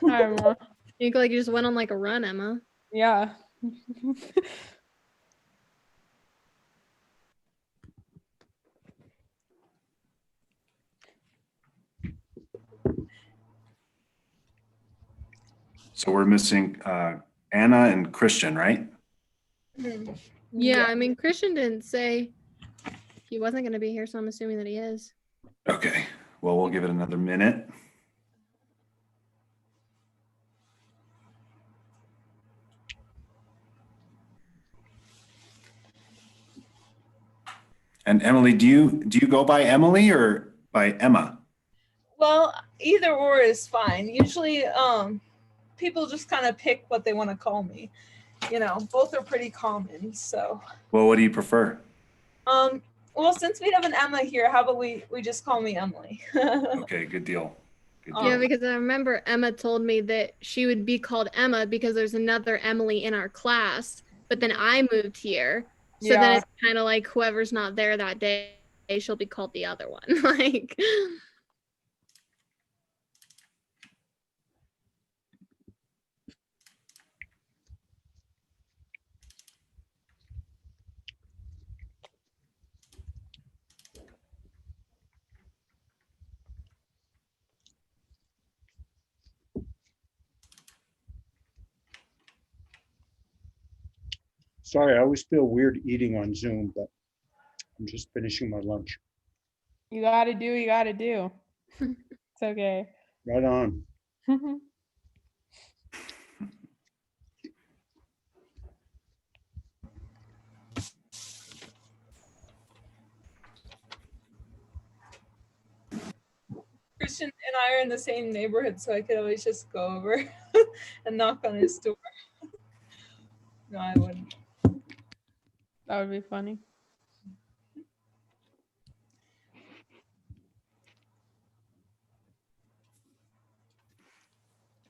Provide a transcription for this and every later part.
Hi, Emma. You look like you just went on like a run, Emma. Yeah. So we're missing Anna and Christian, right? Yeah, I mean, Christian didn't say he wasn't going to be here, so I'm assuming that he is. Okay. Well, we'll give it another minute. And Emily, do you go by Emily or by Emma? Well, either or is fine. Usually, people just kind of pick what they want to call me. You know, both are pretty common. So, Well, what do you prefer? well, since we have an Emma here, how about we just call me Emily? Okay, good deal. Good deal. Yeah, because I remember Emma told me that she would be called Emma because there's another Emily in our class, but then I moved here. So then it's kind of like whoever's not there that day, she'll be called the other one. Like, Sorry, I always feel weird eating on Zoom, but I'm just finishing my lunch. You gotta do, you gotta do. It's okay. Right on. Christian and I are in the same neighborhood, so I could always just go over and knock on his door. No, I wouldn't. That would be funny.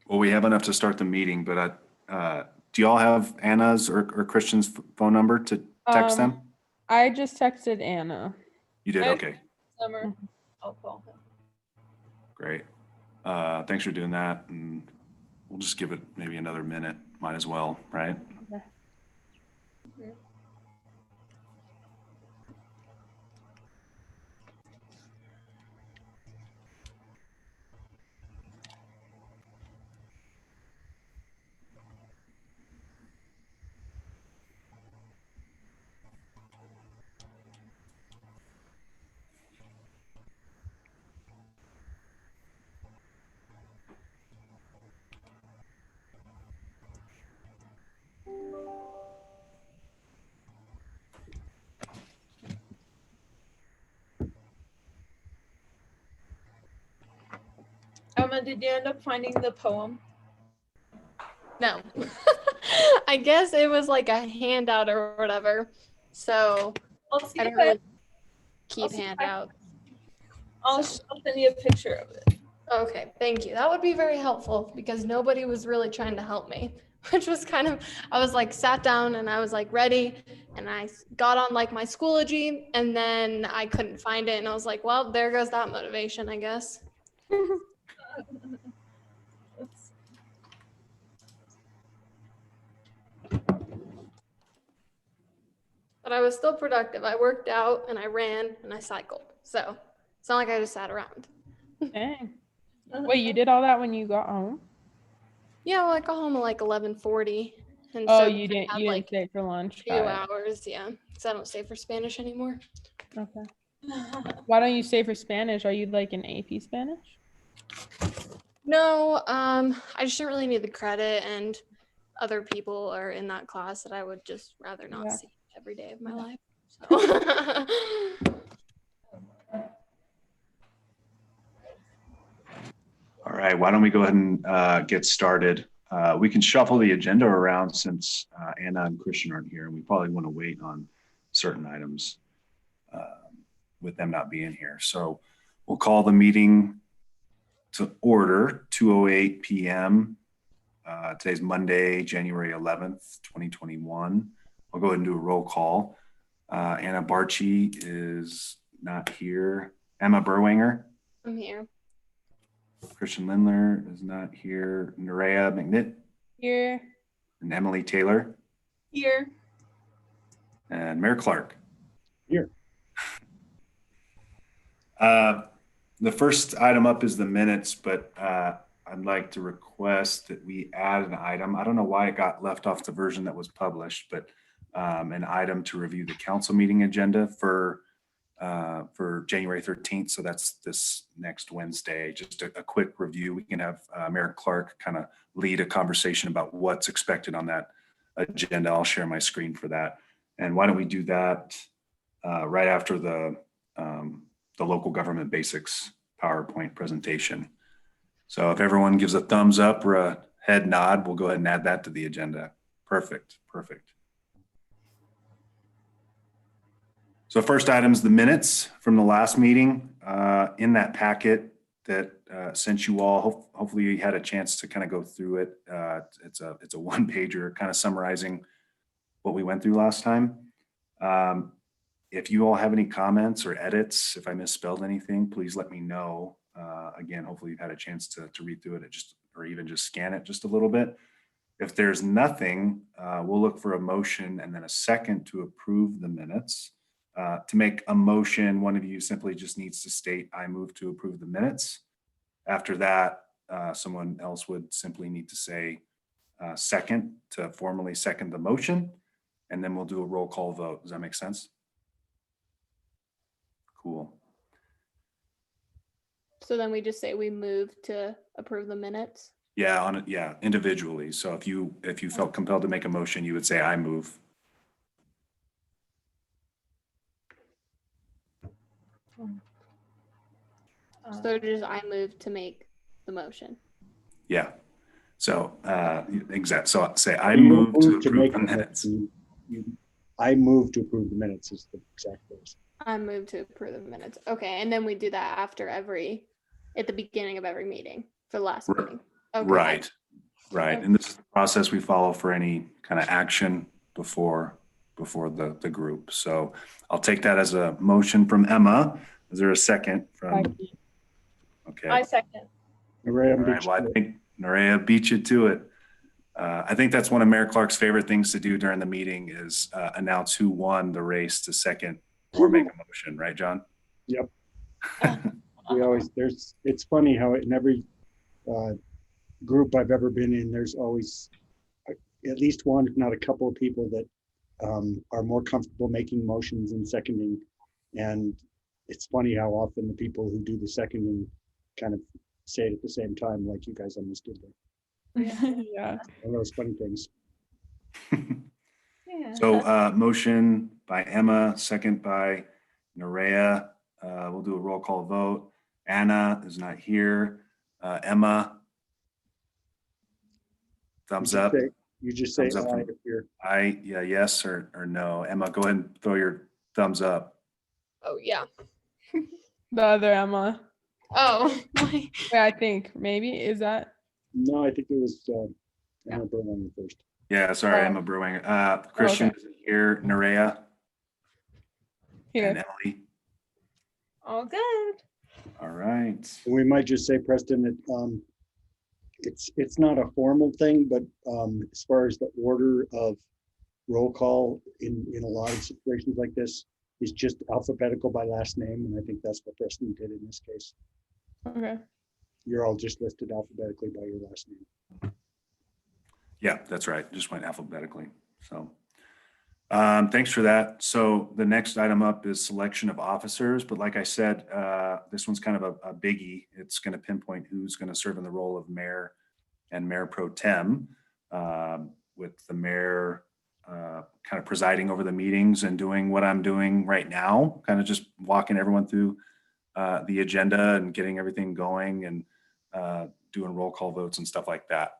Well, we have enough to start the meeting, but do y'all have Anna's or Christian's phone number to text them? I just texted Anna. You did? Okay, Summer, I'll call him. great. Thanks for doing that. And we'll just give it maybe another minute. Might as well, right? Okay. Emma, did you end up finding the poem? no. I guess it was like a handout or whatever. So I'll see I if don't really keep handouts. I'll send you a picture of it. Okay, thank you. That would be very helpful because nobody was really trying to help me, which was kind of, I was like sat down and I was like ready and I got on like my Schoology and then I couldn't find it and I was like, well, there goes that motivation, I guess. But I was still productive. I worked out and I ran and I cycled. So it's not like I just sat around. Dang. Wait, you did all that when you got home? Yeah, well, I got home at like 11:40. And Oh, so you I didn't had, you like didn't stay for lunch. 2 hours, yeah. Because I don't stay for Spanish anymore. Okay. Why don't you stay for Spanish? Are you like an AP Spanish? No, I just didn't really need the credit, and other people are in that class that I would just rather not see every day of my life. So. All right, why don't we go ahead and get started? We can shuffle the agenda around since Anna and Christian aren't here, and we probably want to wait on certain items with them not being here. So we'll call the meeting to order, 2:08 p.m. Today's Monday, January 11th, 2021. I'll go ahead and do a roll call. Anna Barchi is not here. Emma Berwanger. I'm here. Christian Lindler is not here. Nerea McNitt Here. and Emily Taylor Here. and Mayor Clark. Here. The first item up is the minutes, but I'd like to request that we add an item. I don't know why it got left off the version that was published, but an item to review the council meeting agenda for January 13th. So that's this next Wednesday. Just a quick review. We can have Mayor Clark kind of lead a conversation about what's expected on that agenda. I'll share my screen for that. And why don't we do that right after the local government basics PowerPoint presentation. So if everyone gives a thumbs up or a head nod, we'll go ahead and add that to the agenda. Perfect. So first item is the minutes from the last meeting. In that packet that sent you all, hopefully you had a chance to kind of go through it. It's a one pager kind of summarizing what we went through last time. If you all have any comments or edits, if I misspelled anything, please let me know. Again, hopefully you've had a chance to read through it or even just scan it just a little bit. If there's nothing, we'll look for a motion and then a second to approve the minutes. To make a motion, one of you simply just needs to state, I move to approve the minutes. After that, someone else would simply need to say second to formally second the motion, and then we'll do a roll call vote. Does that make sense? Cool. So then we just say we move to approve the minutes. Yeah, individually. So if you felt compelled to make a motion, you would say I move. So just I move to make the motion. Yeah. So exact. So say I move to approve the minutes. I move to approve the minutes is the exact phrase. I move to approve the minutes. Okay, and then we do that at the beginning of every meeting for the last meeting. Okay. Right. And this is the process we follow for any kind of action before the group. So I'll take that as a motion from Emma. Is there a second from? Okay. I second. All right. Well, I think Nerea beat you to it. I think that's one of Mayor Clark's favorite things to do during the meeting is announce who won the race to second or make a motion, right, John? Yep. It's funny how in every group I've ever been in, there's always at least one, if not a couple of people that are more comfortable making motions and seconding. And it's funny how often the people who do the seconding kind of say it at the same time, like you guys understood there. Yeah. One of those funny things. Yeah. So motion by Emma, second by Nerea. We'll do a roll call vote. Anna is not here. Emma, thumbs up. You just say Thumbs up aye from- if you're. Yes or no. Emma, go ahead and throw your thumbs up. Oh yeah. The other Emma. Oh. Wait, I think maybe is that. No, I think it was Emma Berlin first. Yeah, sorry, Oh. Emma Brewing. Christian Okay. is here. Nerea and Here. Emily. All good. All right. And we might just say, Preston, that it's not a formal thing, but as far as the order of roll call in a lot of situations like this is just alphabetical by last name, and I think that's what Preston did in this case. Okay. You're all just listed alphabetically by your last name. Yeah, that's right. Just went alphabetically. So thanks for that. So the next item up is selection of officers. But like I said, this one's kind of a biggie. It's going to pinpoint who's going to serve in the role of mayor and mayor pro tem, with the mayor kind of presiding over the meetings and doing what I'm doing right now, kind of just walking everyone through the agenda and getting everything going and doing roll call votes and stuff like that.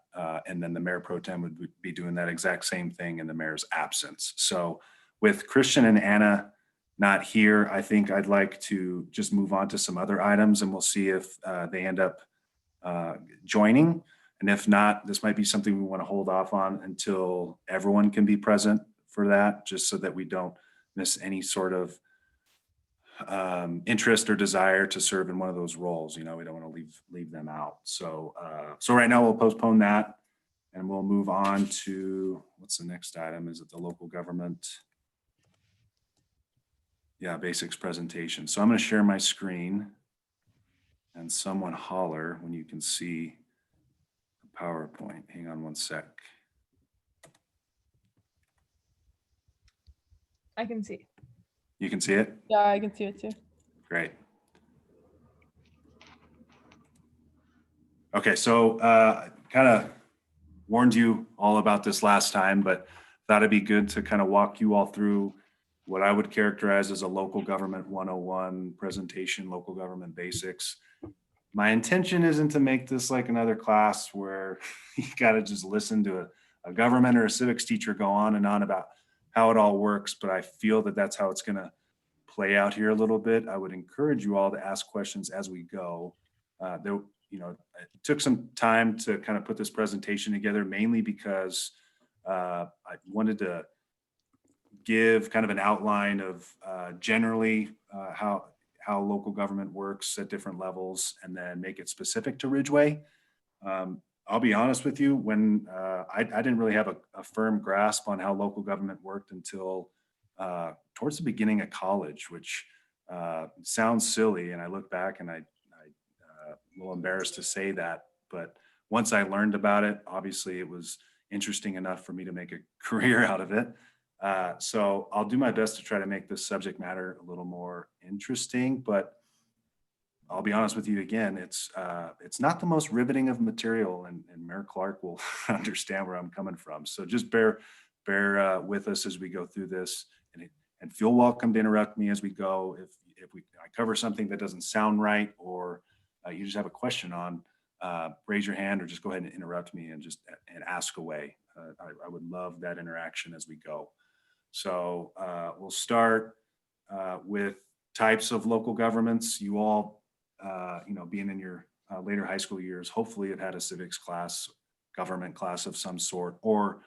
And then the mayor pro tem would be doing that exact same thing in the mayor's absence. So with Christian and Anna not here, I think I'd like to just move on to some other items and we'll see if they end up joining. And if not, this might be something we want to hold off on until everyone can be present for that, just so that we don't miss any sort of interest or desire to serve in one of those roles. We don't want to leave them out. So right now we'll postpone that, and we'll move on to, what's the next item? Is it the local government? Yeah, basics presentation. So I'm going to share my screen, and someone holler when you can see the PowerPoint. Hang on one sec. I can see. You can see it? Yeah, I can see it too. Great. Okay, so kind of warned you all about this last time, but thought it'd be good to kind of walk you all through what I would characterize as a local government 101 presentation, local government basics. My intention isn't to make this like another class where you got to just listen to a government or a civics teacher go on and on about how it all works, but I feel that that's how it's going to play out here a little bit. I would encourage you all to ask questions as we go. It took some time to kind of put this presentation together, mainly because I wanted to give kind of an outline of generally how local government works at different levels, and then make it specific to Ridgway. I'll be honest with you, when I didn't really have a firm grasp on how local government worked until towards the beginning of college, which sounds silly. And I look back and I'm a little embarrassed to say that, but once I learned about it, obviously it was interesting enough for me to make a career out of it. So I'll do my best to try to make this subject matter a little more interesting, but I'll be honest with you again, it's not the most riveting of material, and Mayor Clark will understand where I'm coming from. So just bear with us as we go through this, and feel welcome to interrupt me as we go. If I cover something that doesn't sound right, or you just have a question on, raise your hand or just go ahead and interrupt me and ask away. I would love that interaction as we go. So we'll start with types of local governments. You all, being in your later high school years, hopefully have had a civics class, government class of some sort, or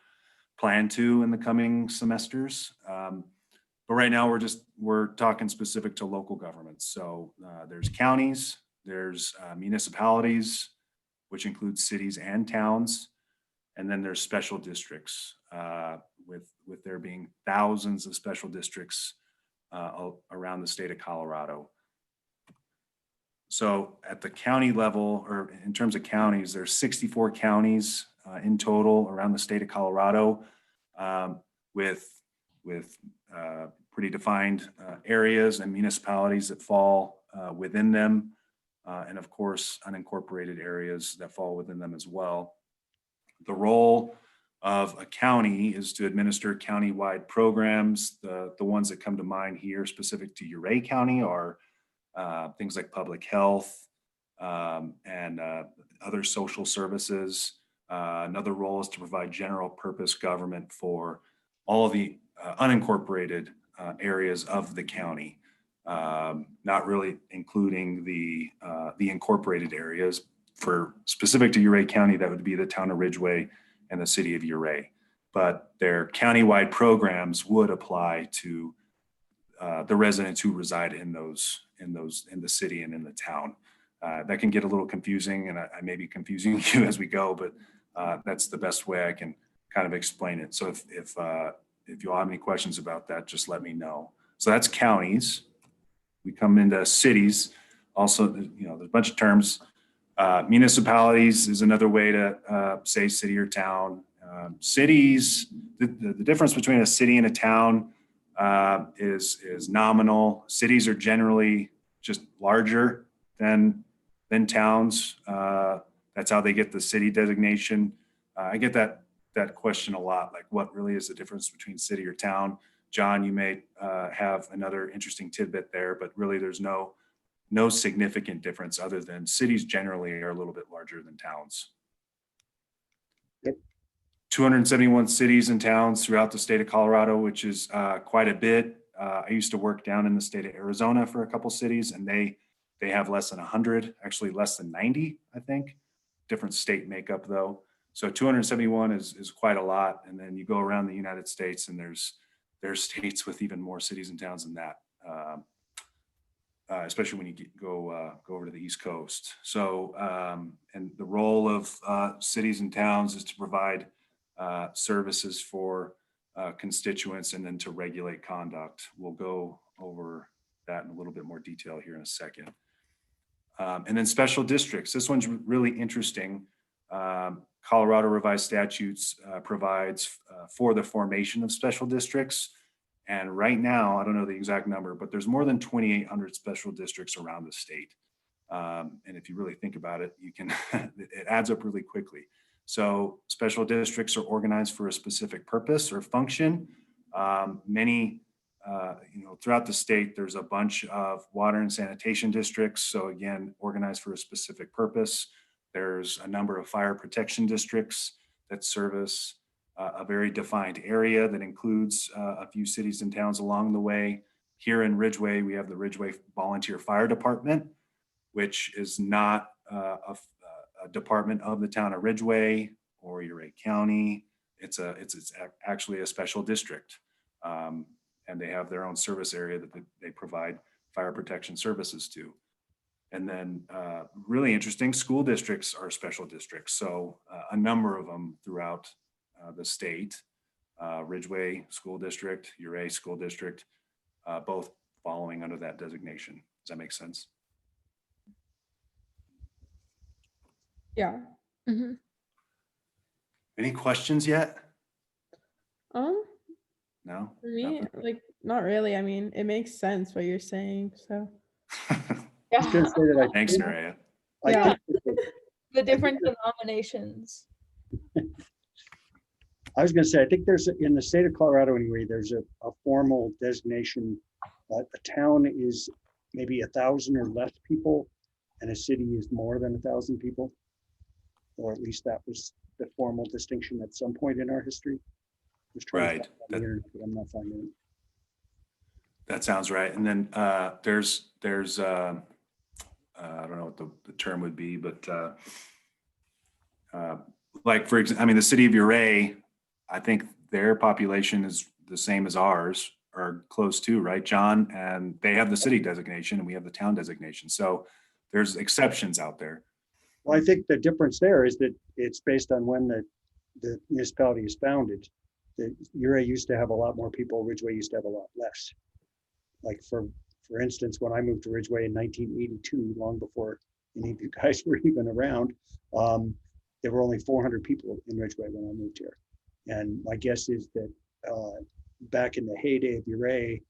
plan to in the coming semesters. But right now we're talking specific to local governments. So there's counties, there's municipalities, which includes cities and towns, and then there's special districts, with there being thousands of special districts around the state of Colorado. So at the county level, or in terms of counties, there's 64 counties in total around the state of Colorado, with pretty defined areas and municipalities that fall within them, and of course unincorporated areas that fall within them as well. The role of a county is to administer county-wide programs. The ones that come to mind here specific to Ouray County are things like public health and other social services. Another role is to provide general purpose government for all of the unincorporated areas of the county, not really including the incorporated areas. For specific to Ouray County, that would be the town of Ridgway and the city of Ouray. But their countywide programs would apply to the residents who reside in the city and in the town. That can get a little confusing, and I may be confusing you as we go, but that's the best way I can kind of explain it. So if you all have any questions about that, just let me know. So that's counties. We come into cities. Also, there's a bunch of terms. Municipalities is another way to say city or town. Cities, the difference between a city and a town is nominal. Cities are generally just larger than towns. That's how they get the city designation. I get that question a lot, like what really is the difference between city or town? John, you may have another interesting tidbit there, but really there's no significant difference other than cities generally are a little bit larger than towns. Yep. 271 cities and towns throughout the state of Colorado, which is quite a bit. I used to work down in the state of Arizona for a couple cities, and they have less than 100, actually less than 90, I think. Different state makeup though. So 271 is quite a lot. And then you go around the United States and there's states with even more cities and towns than that. especially when you go over to the East Coast. So, and the role of cities and towns is to provide services for constituents and then to regulate conduct. We'll go over that in a little bit more detail here in a second. And then special districts. This one's really interesting. Colorado Revised Statutes provides for the formation of special districts. And right now, I don't know the exact number, but there's more than 2,800 special districts around the state. And if you really think about it, you can, it adds up really quickly. So special districts are organized for a specific purpose or function. Throughout the state, there's a bunch of water and sanitation districts. So again, organized for a specific purpose. There's a number of fire protection districts that service a very defined area that includes a few cities and towns along the way. Here in Ridgway, we have the Ridgway Volunteer Fire Department, which is not a department of the town of Ridgway or Ouray County. It's actually a special district. And they have their own service area that they provide fire protection services to. And then really interesting, school districts are special districts. So a number of them throughout the state, Ridgway School District, Ouray School District, both following under that designation. Does that make sense? Yeah. Mhm. Any questions yet? For No? me, Nothing? like, not really. I mean, it makes sense what you're saying. So, I was gonna say that Thanks, Nerea. I Yeah. think that The different denominations. I was going to say, I think there's, in the state of Colorado anyway, there's a formal designation. A town is maybe 1,000 or less people, and a city is more than 1,000 people. Or at least that was the formal distinction at some point in our history. I was trying to Right. find it on the internet, but I'm not finding it. That sounds right. And then there's I don't know what the term would be, but like for example, I mean, the city of Ouray, I think their population is the same as ours or close to, right, John? And they have the city designation and we have the town designation. So there's exceptions out there. Well, I think the difference there is that it's based on when the municipality is founded. The Ouray used to have a lot more people, Ridgway used to have a lot less. Like for instance, when I moved to Ridgway in 1982, long before any of you guys were even around, there were only 400 people in Ridgway when I moved here. And my guess is that back in the heyday of Ouray,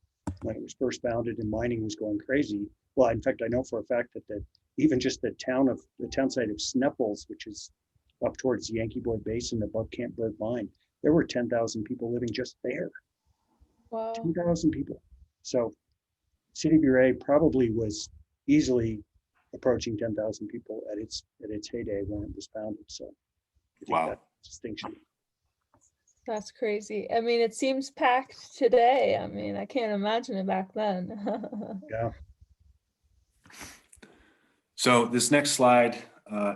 when it was first founded and mining was going crazy, well, in fact, I know for a fact that even just the town site of Sneffels, which is up towards the Yankee Boy Basin above Camp Bird Mine, there were 10,000 people living just there. Wow. 2,000 people. So City of Ouray probably was easily approaching 10,000 people at its heyday when it was founded. So I think Wow. that's a distinction. That's crazy. I mean, it seems packed today. I mean, I can't imagine it back then. Yeah. So this next slide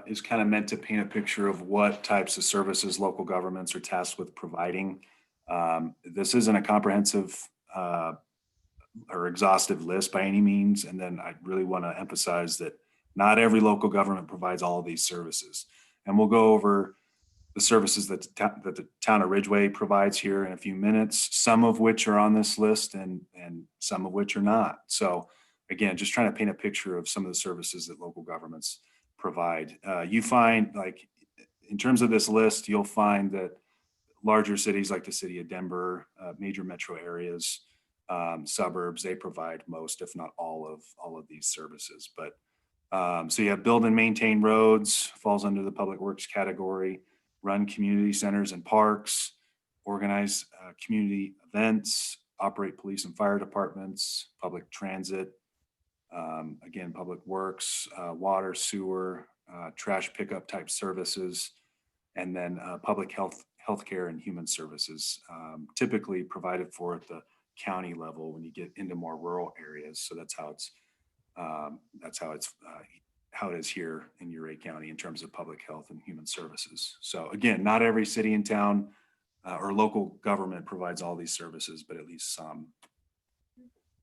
is kind of meant to paint a picture of what types of services local governments are tasked with providing. This isn't a comprehensive or exhaustive list by any means. And then I really want to emphasize that not every local government provides all of these services. And we'll go over the services that the town of Ridgway provides here in a few minutes, some of which are on this list and some of which are not. So again, just trying to paint a picture of some of the services that local governments provide. You find, like, in terms of this list, you'll find that larger cities like the city of Denver, major metro areas, suburbs, they provide most, if not all of these services. But so you have build and maintain roads, falls under the public works category, run community centers and parks, organize community events, operate police and fire departments, public transit, again, public works, water, sewer, trash pickup type services, and then public healthcare and human services, typically provided for at the county level when you get into more rural areas. So that's how it is here in Ouray County in terms of public health and human services. So again, not every city and town or local government provides all these services, but at least some.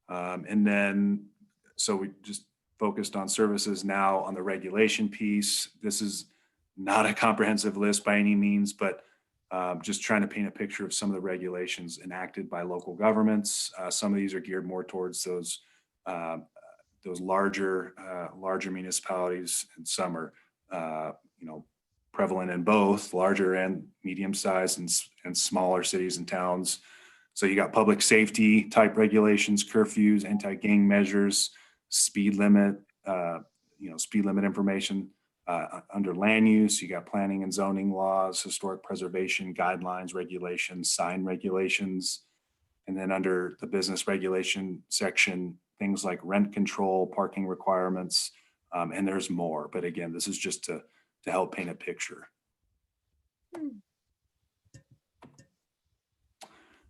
And then So we just focused on services. Now on the regulation piece, this is not a comprehensive list by any means, but just trying to paint a picture of some of the regulations enacted by local governments. Some of these are geared more towards those larger municipalities, and some are prevalent in both larger and medium-sized and smaller cities and towns. So you got public safety type regulations, curfews, anti-gang measures, speed limit, speed limit information. Under land use, you got planning and zoning laws, historic preservation guidelines, regulations, sign regulations. And then under the business regulation section, things like rent control, parking requirements, and there's more. But again, this is just to help paint a picture.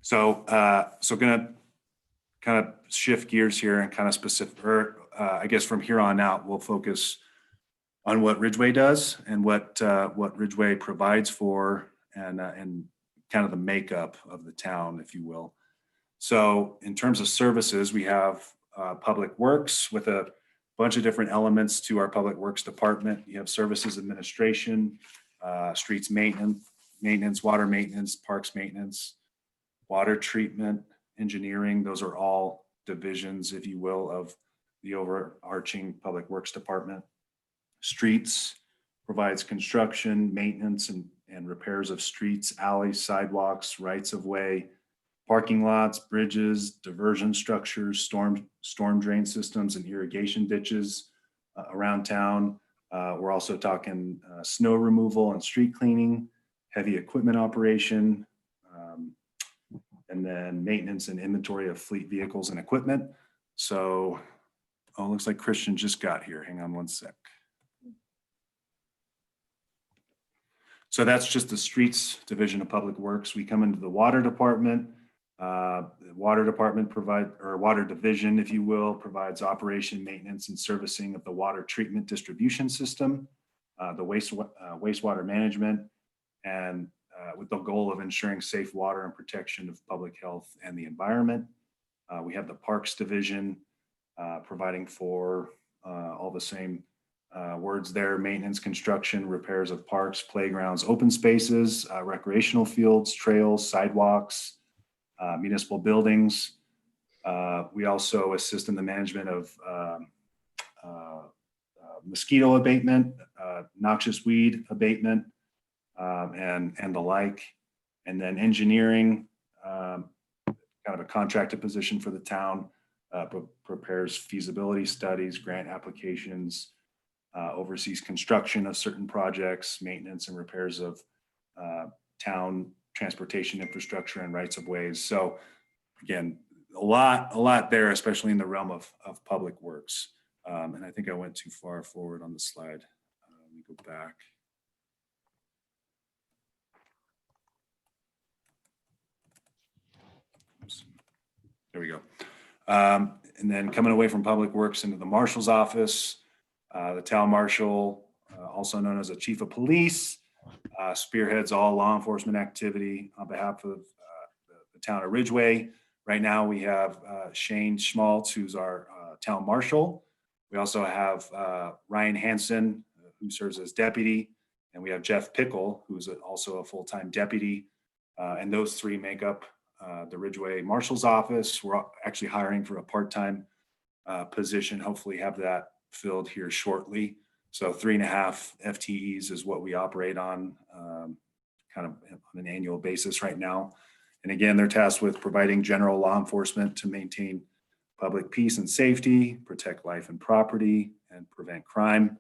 So gonna kind of shift gears here and kind of specific, or I guess from here on out, we'll focus on what Ridgway does and what Ridgway provides for, and kind of the makeup of the town, if you will. So in terms of services, we have Public Works with a bunch of different elements to our Public Works department. You have services administration, streets maintenance, water maintenance, parks maintenance, water treatment, engineering. Those are all divisions, if you will, of the overarching Public Works department. Streets provides construction, maintenance, and repairs of streets, alleys, sidewalks, rights of way, parking lots, bridges, diversion structures, storm drain systems, and irrigation ditches around town. We're also talking snow removal and street cleaning, heavy equipment operation, and then maintenance and inventory of fleet vehicles and equipment. So, looks like Christian just got here. Hang on one sec. So that's just the streets division of Public Works. We come into the water department. The water department water division, if you will, provides operation, maintenance, and servicing of the water treatment distribution system, the wastewater management, and with the goal of ensuring safe water and protection of public health and the environment. We have the Parks division, providing for all the same words there: maintenance, construction, repairs of parks, playgrounds, open spaces, recreational fields, trails, sidewalks, municipal buildings. We also assist in the management of mosquito abatement, noxious weed abatement, and the like. And then engineering, kind of a contracted position for the town, prepares feasibility studies, grant applications, oversees construction of certain projects, maintenance and repairs of town transportation infrastructure and rights of ways. So again, a lot there, especially in the realm of Public Works. And I think I went too far forward on the slide. Let me go back. Oops. There we go. And then coming away from Public Works into the Marshal's office, the town marshal, also known as a chief of police, spearheads all law enforcement activity on behalf of the town of Ridgway. Right now we have Shane Schmaltz, who's our town marshal. We also have Ryan Hansen, who serves as deputy, and we have Jeff Pickle, who's also a full-time deputy. And those three make up the Ridgway Marshal's office. We're actually hiring for a part-time position, hopefully have that filled here shortly. So 3.5 FTEs is what we operate on kind of on an annual basis right now. And again, they're tasked with providing general law enforcement to maintain public peace and safety, protect life and property, and prevent crime.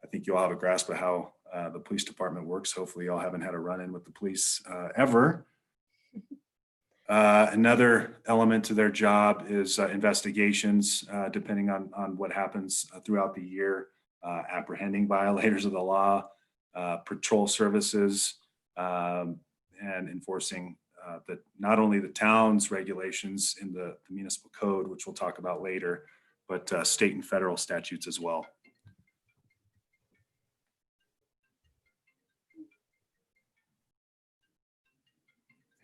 I think you all have a grasp of how the police department works. Hopefully y'all haven't had a run-in with the police ever. Another element to their job is investigations, depending on what happens throughout the year, apprehending violators of the law, patrol services, and enforcing that not only the town's regulations in the municipal code, which we'll talk about later, but state and federal statutes as well.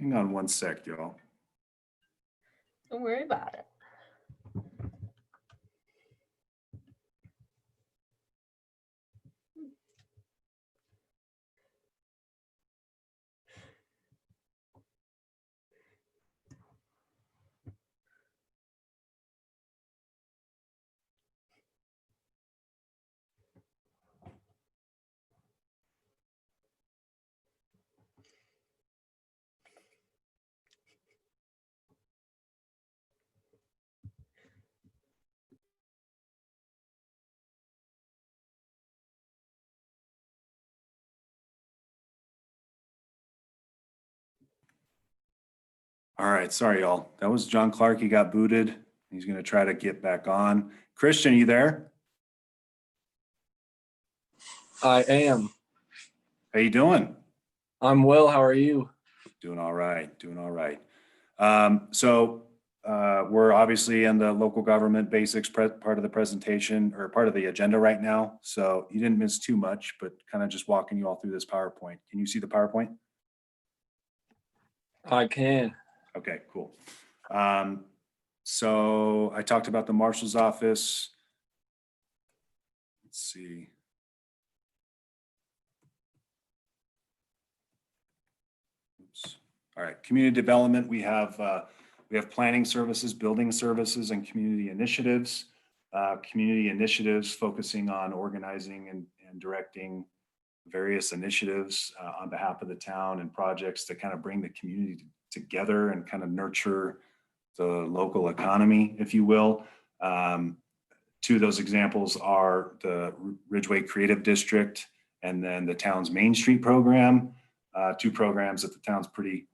Hang on one sec, y'all. Don't worry about it. All right, sorry, y'all. That was John Clark. He got booted. He's going to try to get back on. Christian, you there? I am. How you doing? I'm well. How are you? Doing all right. Doing all right. We're obviously in the local government basics part of the presentation or part of the agenda right now. So you didn't miss too much, but kind of just walking you all through this PowerPoint. Can you see the PowerPoint? I can. Okay, cool. So I talked about the marshal's office. Let's see. Oops. All right, community development. We have planning services, building services, and community initiatives. Community initiatives focusing on organizing and directing various initiatives on behalf of the town and projects to kind of bring the community together and kind of nurture the local economy, if you will. Two of those examples are the Ridgway Creative District and then the town's Main Street program. Two programs that the town's pretty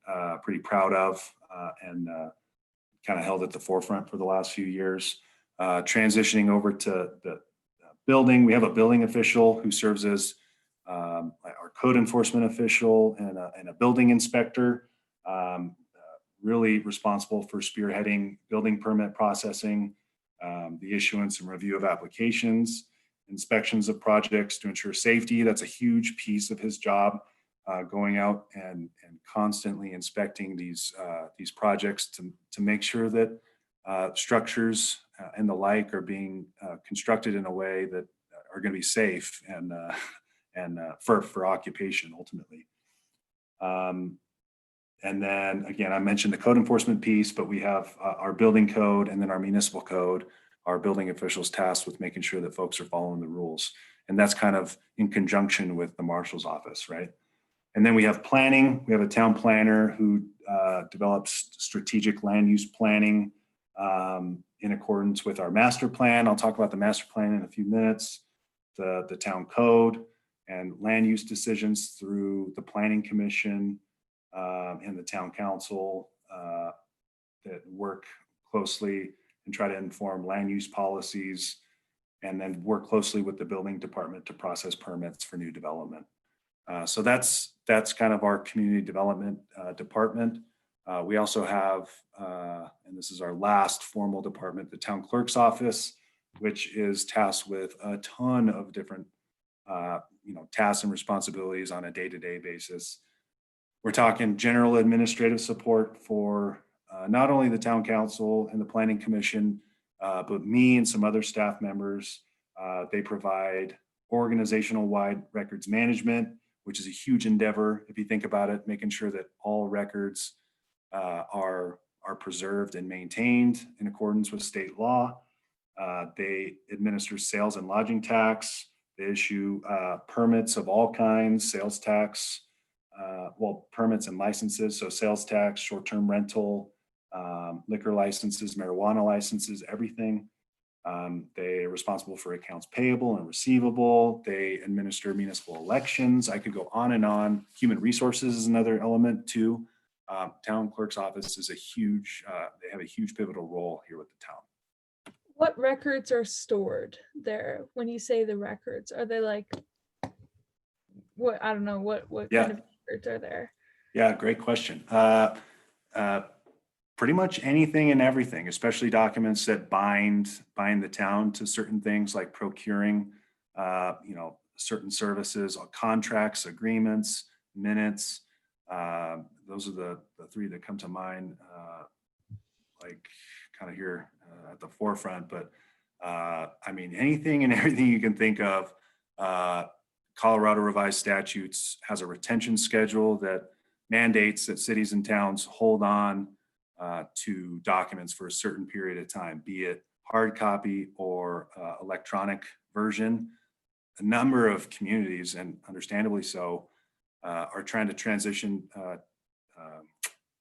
proud of and kind of held at the forefront for the last few years. Transitioning over to the building, we have a building official who serves as our code enforcement official and a building inspector, really responsible for spearheading building permit processing, the issuance and review of applications, inspections of projects to ensure safety. That's a huge piece of his job, going out and constantly inspecting these projects to make sure that structures and the like are being constructed in a way that are going to be safe and for occupation ultimately. And then again, I mentioned the code enforcement piece, but we have our building code and then our municipal code, our building officials tasked with making sure that folks are following the rules. And that's kind of in conjunction with the marshal's office, right? And then we have planning. We have a town planner who develops strategic land use planning in accordance with our master plan. I'll talk about the master plan in a few minutes. The town code and land use decisions through the planning commission and the town council that work closely and try to inform land use policies, and then work closely with the building department to process permits for new development. So that's kind of our community development department. We also have, and this is our last formal department, the town clerk's office, which is tasked with a ton of different tasks and responsibilities on a day-to-day basis. We're talking general administrative support for not only the town council and the planning commission, but me and some other staff members. They provide organizational-wide records management, which is a huge endeavor if you think about it, making sure that all records are preserved and maintained in accordance with state law. They administer sales and lodging tax. They issue permits of all kinds, sales tax, permits and licenses. So sales tax, short-term rental, liquor licenses, marijuana licenses, everything. They are responsible for accounts payable and receivable. They administer municipal elections. I could go on and on. Human resources is another element too. Town clerk's office is they have a huge pivotal role here with the town. What records are stored there? When you say the records, are they like, what, I don't know, what kind of records are there? Yeah, great question. Pretty much anything and everything, especially documents that bind the town to certain things like procuring, certain services, contracts, agreements, minutes. Those are the three that come to mind, like kind of here at the forefront. But I mean, anything and everything you can think of. Colorado Revised Statutes has a retention schedule that mandates that cities and towns hold on to documents for a certain period of time, be it hard copy or electronic version. A number of communities, and understandably so, are trying to transition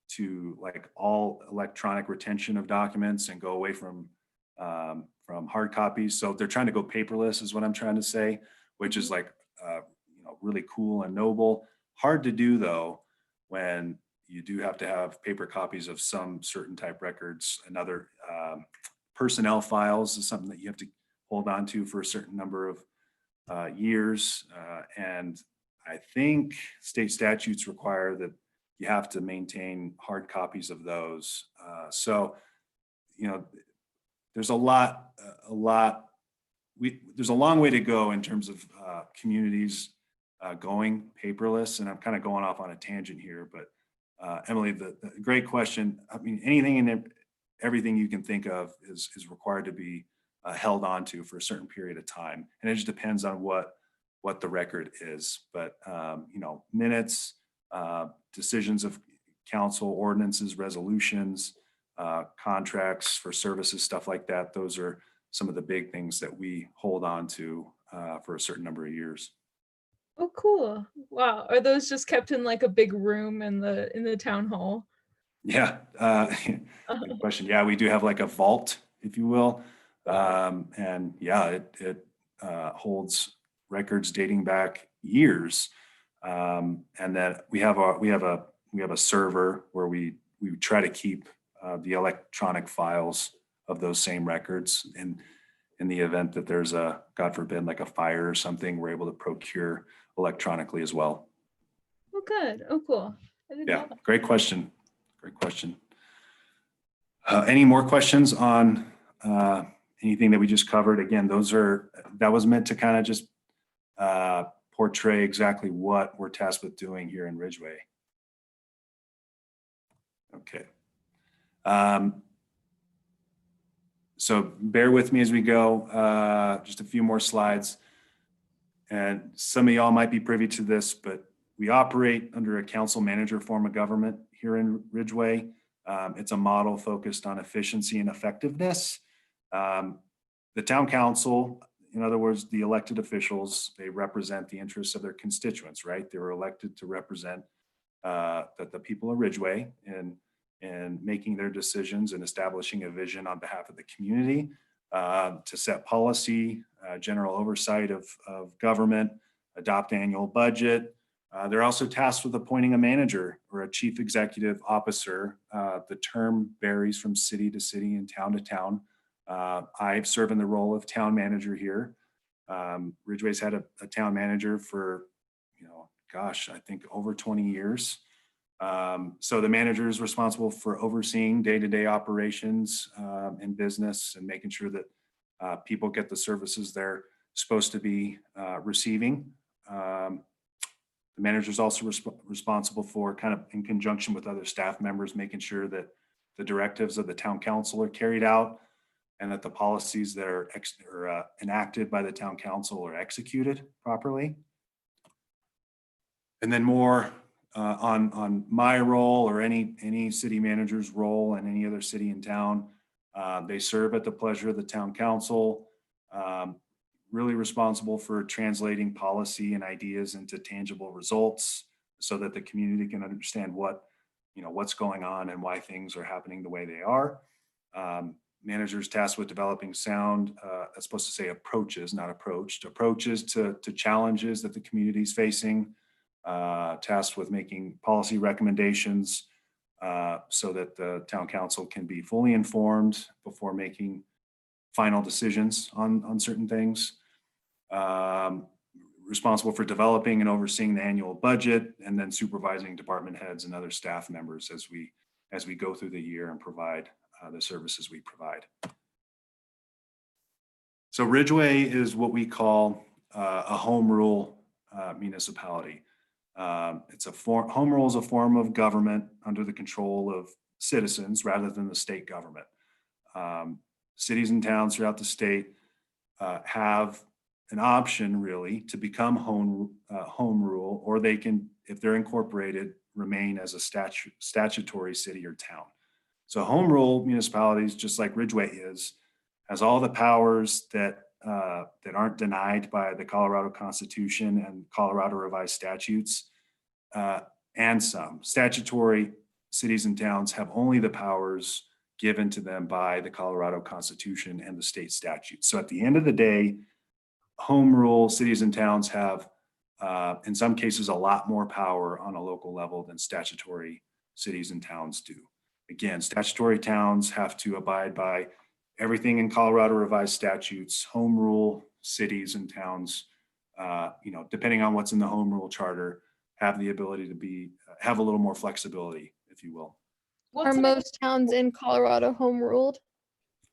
to like all electronic retention of documents and go away from hard copies. So they're trying to go paperless, is what I'm trying to say, which is like really cool and noble. Hard to do though when you do have to have paper copies of some certain type records. Another personnel files is something that you have to hold on to for a certain number of years. And I think state statutes require that you have to maintain hard copies of those. So, you know, there's there's a long way to go in terms of communities going paperless. And I'm kind of going off on a tangent here, but Emily, the great question. I mean, anything and everything you can think of is required to be held on to for a certain period of time. And it just depends on what the record is. But, you know, minutes, decisions of council, ordinances, resolutions, contracts for services, stuff like that. Those are some of the big things that we hold on to for a certain number of years. Oh, cool. Wow. Are those just kept in like a big room in the town hall? Yeah, good question. Yeah, we do have like a vault, if you will. And yeah, it holds records dating back years. And that we have a server where we try to keep the electronic files of those same records. And in the event that there's a, God forbid, like a fire or something, we're able to procure electronically as well. Oh, good. Oh, cool. I didn't know Yeah, that. great question. Great question. Any more questions on anything that we just covered? Again, that was meant to kind of just portray exactly what we're tasked with doing here in Ridgway. Okay. So bear with me as we go, just a few more slides. And some of y'all might be privy to this, but we operate under a council manager form of government here in Ridgway. It's a model focused on efficiency and effectiveness. The town council, in other words, the elected officials, they represent the interests of their constituents, right? They were elected to represent the people of Ridgway and making their decisions and establishing a vision on behalf of the community, to set policy, general oversight of government, adopt annual budget. They're also tasked with appointing a manager or a chief executive officer. The term varies from city to city and town to town. I serve in the role of town manager here. Ridgway's had a town manager for, gosh, I think over 20 years. So the manager is responsible for overseeing day-to-day operations in business and making sure that people get the services they're supposed to be receiving. The manager is also responsible for, kind of in conjunction with other staff members, making sure that the directives of the town council are carried out and that the policies that are enacted by the town council are executed properly. And then more on my role or any city manager's role in any other city in town. They serve at the pleasure of the town council, really responsible for translating policy and ideas into tangible results so that the community can understand what's going on and why things are happening the way they are. Managers tasked with developing sound, that's supposed to say approaches, not approached, approaches to challenges that the community is facing, tasked with making policy recommendations so that the town council can be fully informed before making final decisions on certain things. Responsible for developing and overseeing the annual budget, and then supervising department heads and other staff members as we go through the year and provide the services we provide. So Ridgway is what we call a home rule municipality. Home rule is a form of government under the control of citizens rather than the state government. Cities and towns throughout the state have an option really to become home rule, or they can, if they're incorporated, remain as a statutory city or town. So home rule municipalities, just like Ridgway has all the powers that aren't denied by the Colorado Constitution and Colorado revised statutes, and some. Statutory cities and towns have only the powers given to them by the Colorado Constitution and the state statutes. So at the end of the day, home rule cities and towns have, in some cases, a lot more power on a local level than statutory cities and towns do. Again, statutory towns have to abide by everything in Colorado revised statutes. Home rule cities and towns, depending on what's in the home rule charter, have the ability to have a little more flexibility, if you will. Are most towns in Colorado home ruled?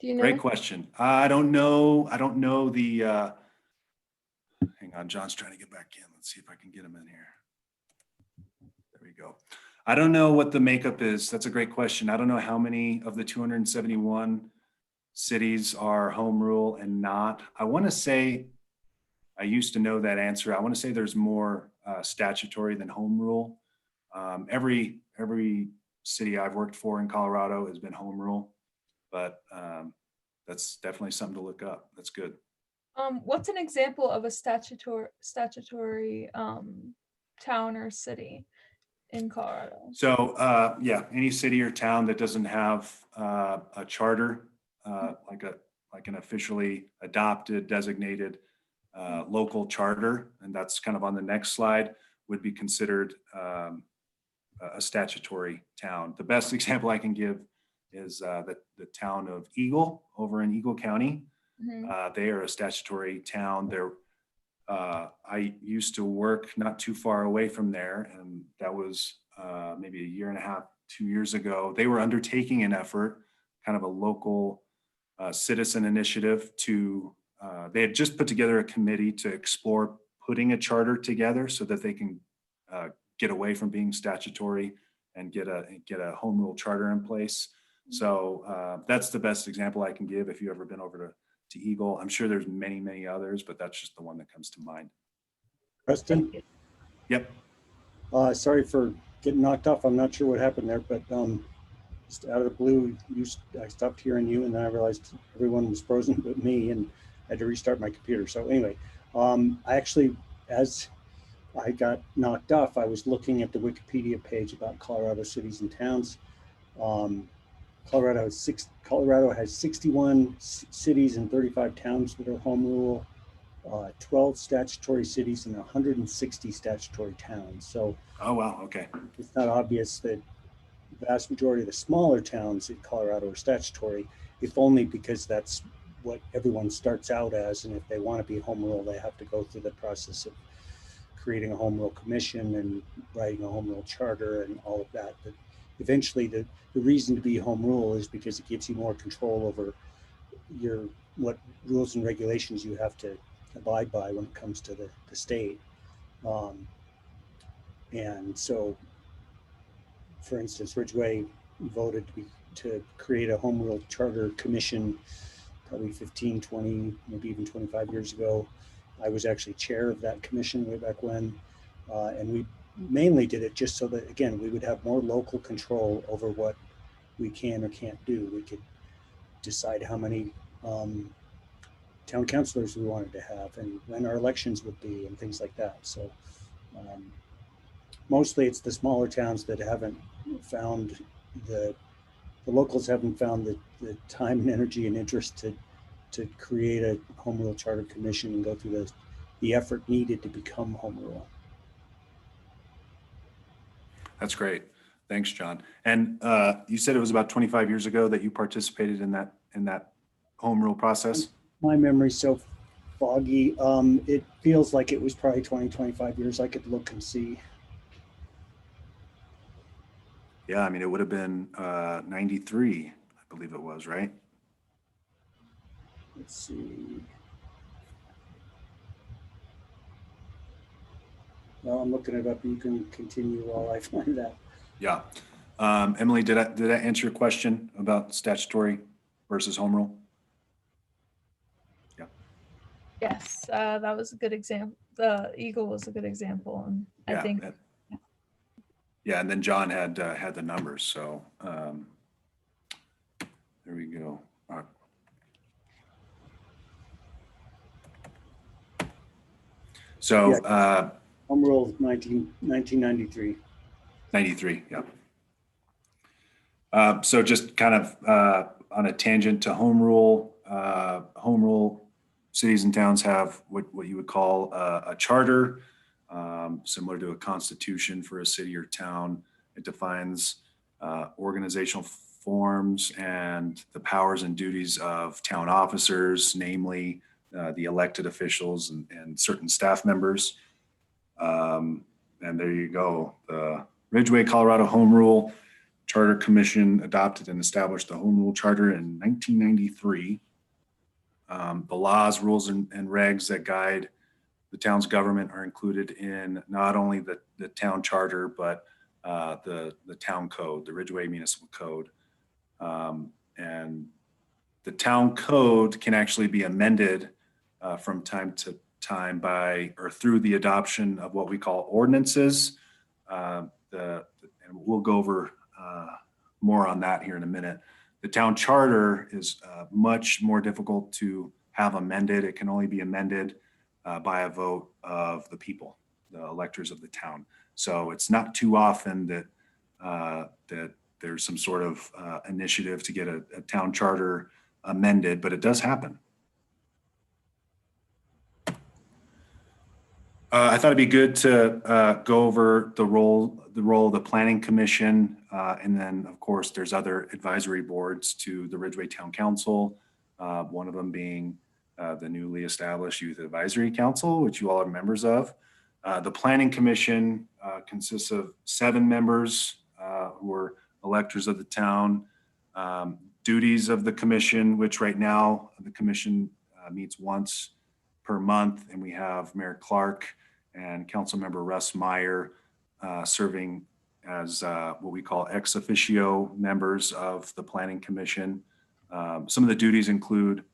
Do you know? Great question. I don't know. I don't know the, hang on, John's trying to get back in. Let's see if I can get him in here. There we go. I don't know what the makeup is. That's a great question. I don't know how many of the 271 cities are home rule and not. I want to say, I used to know that answer. I want to say there's more statutory than home rule. Every city I've worked for in Colorado has been home rule, but that's definitely something to look up. That's good. What's an example of a statutory town or city in Colorado? So any city or town that doesn't have a charter, like an officially adopted, designated local charter, and that's kind of on the next slide, would be considered a statutory town. The best example I can give is the town of Eagle over in Eagle County. They are a statutory town. I used to work not too far away from there, and that was maybe a year and a half, 2 years ago. They were undertaking an effort, kind of a local citizen initiative they had just put together a committee to explore putting a charter together so that they can get away from being statutory and get a home rule charter in place. So that's the best example I can give if you've ever been over to Eagle. I'm sure there's many, many others, but that's just the one that comes to mind. Preston? Yep. Sorry for getting knocked off. I'm not sure what happened there, but just out of the blue, I stopped hearing you, and then I realized everyone was frozen but me, and I had to restart my computer. So anyway, I actually, as I got knocked off, I was looking at the Wikipedia page about Colorado cities and towns. Colorado has 61 cities and 35 towns that are home rule, 12 statutory cities and 160 statutory towns. So, oh wow, okay. It's not obvious that the vast majority of the smaller towns in Colorado are statutory, if only because that's what everyone starts out as, and if they want to be home rule, they have to go through the process of creating a home rule commission and writing a home rule charter and all of that. But eventually, the reason to be home rule is because it gives you more control over what rules and regulations you have to abide by when it comes to the state. And so, for instance, Ridgway voted to create a home rule charter commission probably 15, 20, maybe even 25 years ago. I was actually chair of that commission way back when, and we mainly did it just so that, again, we would have more local control over what we can or can't do. We could decide how many town councilors we wanted to have and when our elections would be and things like that. So mostly it's the smaller towns that haven't found the locals haven't found the time and energy and interest to create a home rule charter commission and go through the effort needed to become home rule. That's great. Thanks, John. And you said it was about 25 years ago that you participated in that home rule process? My memory's so foggy. It feels like it was probably 20, 25 years. I could look and see. Yeah, I mean, it would have been 93, I believe it was, right? Let's see. Well, I'm looking it up. You can continue while I find that. Yeah. Emily, did I answer your question about statutory versus home rule? Yeah. Yes, that was a good example. The Eagle was a good example, and Yeah, I think. Yeah, and then John had the numbers, so there we go. So home rule 1993. 93, yeah. So just kind of on a tangent to home rule cities and towns have what you would call a charter, similar to a constitution for a city or town. It defines organizational forms and the powers and duties of town officers, namely the elected officials and certain staff members. And there you go. The Ridgway, Colorado Home Rule Charter Commission adopted and established the Home Rule Charter in 1993. The laws, rules, and regs that guide the town's government are included in not only the town charter, but the town code, the Ridgway Municipal Code. And the town code can actually be amended from time to time by or through the adoption of what we call ordinances. And we'll go over more on that here in a minute. The town charter is much more difficult to have amended. It can only be amended by a vote of the people, the electors of the town. So it's not too often that there's some sort of initiative to get a town charter amended, but it does happen. I thought it'd be good to go over the role of the Planning Commission, and then of course there's other advisory boards to the Ridgway Town Council. One of them being the newly established Youth Advisory Council, which you all are members of. The Planning Commission consists of 7 members who are electors of the town. Duties of the commission, which right now the commission meets once per month, and we have Mayor Clark and Councilmember Russ Meyer serving as what we call ex officio members of the Planning Commission. Some of the duties include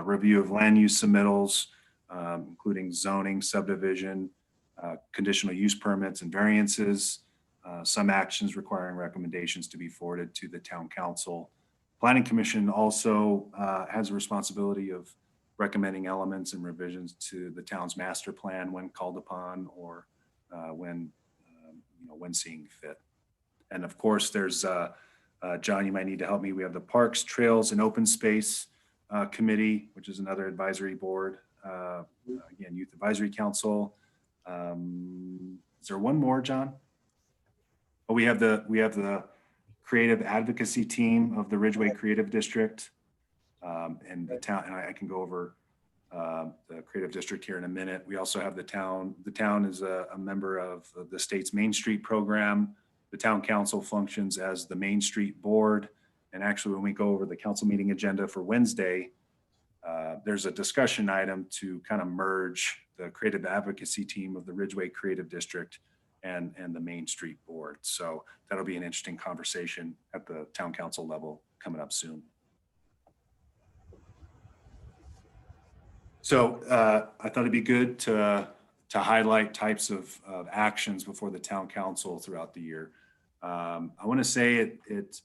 review of land use submittals, including zoning, subdivision, conditional use permits and variances, some actions requiring recommendations to be forwarded to the town council. Planning Commission also has a responsibility of recommending elements and revisions to the town's master plan when called upon or when seeing fit. And of course, there's John, you might need to help me. We have the Parks, Trails, and Open Space Committee, which is another advisory board. Again, Youth Advisory Council. Is there one more, John? Oh, we have the Creative Advocacy Team of the Ridgway Creative District, and the town. And I can go over the Creative District here in a minute. We also have the town. The town is a member of the state's Main Street program. The town council functions as the Main Street board. And actually, when we go over the council meeting agenda for Wednesday, there's a discussion item to kind of merge the creative advocacy team of the Ridgway Creative District and the Main Street board. So that'll be an interesting conversation at the town council level coming up soon. So I thought it'd be good to highlight types of actions before the town council throughout the year. I want to say it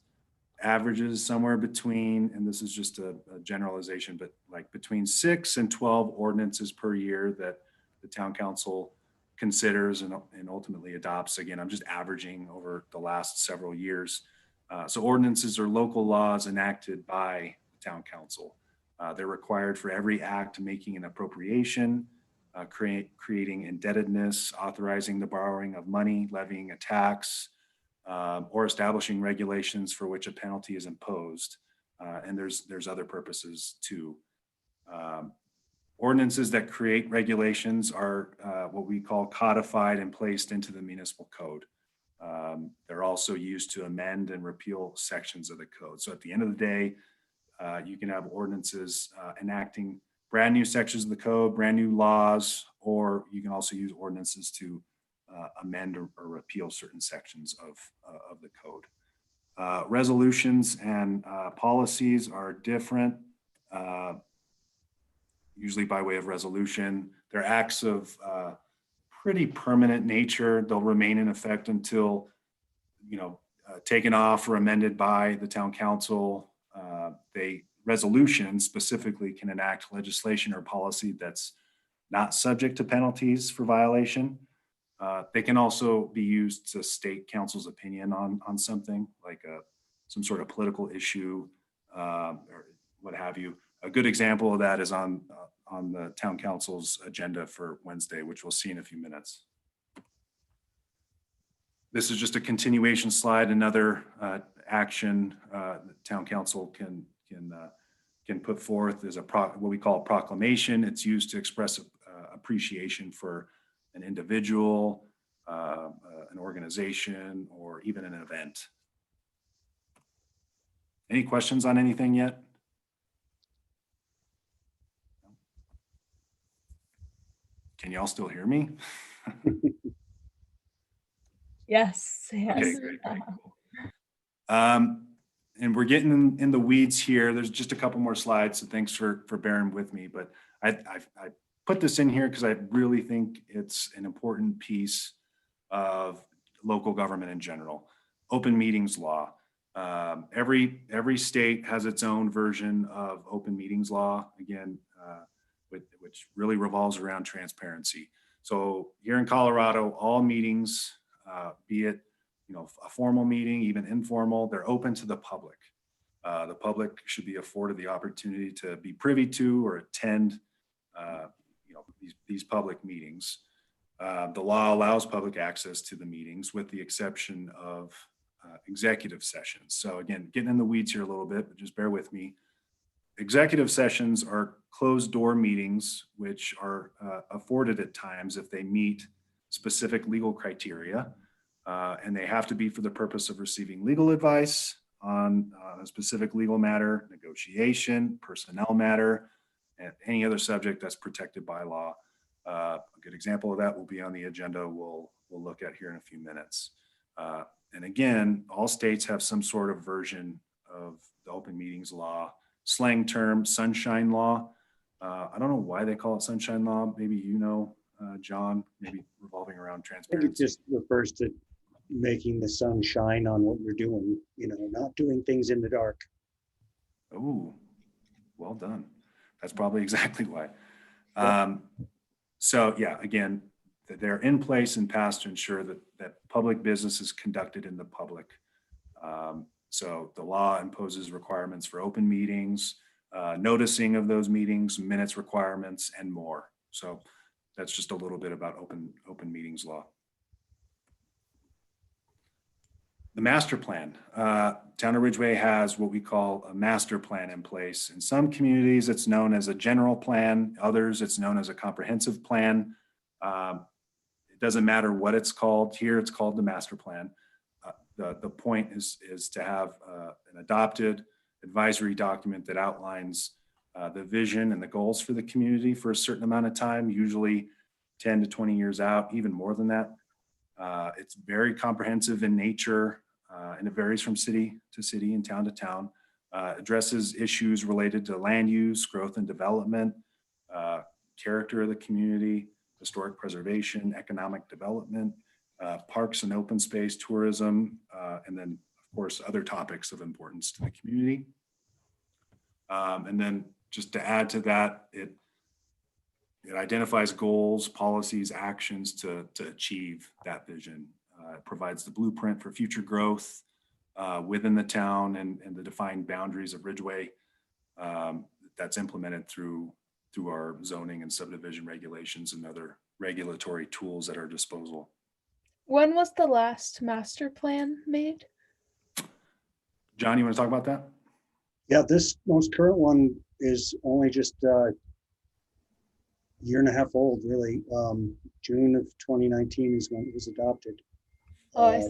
averages somewhere between, and this is just a generalization, but like between 6 and 12 ordinances per year that the town council considers and ultimately adopts. Again, I'm just averaging over the last several years. So ordinances are local laws enacted by the town council. They're required for every act making an appropriation, creating indebtedness, authorizing the borrowing of money, levying a tax, or establishing regulations for which a penalty is imposed. And there's other purposes too. Ordinances that create regulations are what we call codified and placed into the municipal code. They're also used to amend and repeal sections of the code. So at the end of the day, you can have ordinances enacting brand new sections of the code, brand new laws, or you can also use ordinances to amend or repeal certain sections of the code. Resolutions and policies are different, usually by way of resolution. They're acts of pretty permanent nature. They'll remain in effect until, taken off or amended by the town council. Resolutions specifically can enact legislation or policy that's not subject to penalties for violation. They can also be used to state council's opinion on something like some sort of political issue or what have you. A good example of that is on the town council's agenda for Wednesday, which we'll see in a few minutes. This is just a continuation slide, another action the town council can put forth is what we call a proclamation. It's used to express appreciation for an individual, an organization, or even an event. Any questions on anything yet? Can y'all still hear me? Yes. Okay, Yes. great, great, cool. And we're getting in the weeds here. There's just a couple more slides, so thanks for bearing with me. But I put this in here because I really think it's an important piece of local government in general. Open meetings law. Every state has its own version of open meetings law. Again, which really revolves around transparency. So here in Colorado, all meetings, be it a formal meeting, even informal, they're open to the public. The public should be afforded the opportunity to be privy to or attend these public meetings. The law allows public access to the meetings with the exception of executive sessions. So again, getting in the weeds here a little bit, but just bear with me. Executive sessions are closed door meetings, which are afforded at times if they meet specific legal criteria. And they have to be for the purpose of receiving legal advice on a specific legal matter, negotiation, personnel matter, and any other subject that's protected by law. A good example of that will be on the agenda we'll look at here in a few minutes. And again, all states have some sort of version of the open meetings law. Slang term, sunshine law. I don't know why they call it sunshine law. Maybe John, maybe revolving around I think transparency. it just refers to making the sun shine on what we're doing, not doing things in the dark. Oh, well done. That's probably exactly why. So yeah, again, they're in place and passed to ensure that public business is conducted in the public. So the law imposes requirements for open meetings, noticing of those meetings, minutes requirements, and more. So that's just a little bit about open meetings law. The master plan. Town of Ridgway has what we call a master plan in place. In some communities, it's known as a general plan. Others, it's known as a comprehensive plan. It doesn't matter what it's called. Here, it's called the master plan. The point is to have an adopted advisory document that outlines the vision and the goals for the community for a certain amount of time, usually 10 to 20 years out, even more than that. It's very comprehensive in nature, and it varies from city to city and town to town. Addresses issues related to land use, growth and development, character of the community, historic preservation, economic development, parks and open space, tourism, and then, of course, other topics of importance to the community. And then just to add to that, it identifies goals, policies, actions to achieve that vision. It provides the blueprint for future growth within the town and the defined boundaries of Ridgway that's implemented through our zoning and subdivision regulations and other regulatory tools at our disposal. When was the last master plan made? John, you want to talk about that? Yeah, this most current one is only just a year and a half old, really. June of 2019 is when it was adopted. Oh, I see.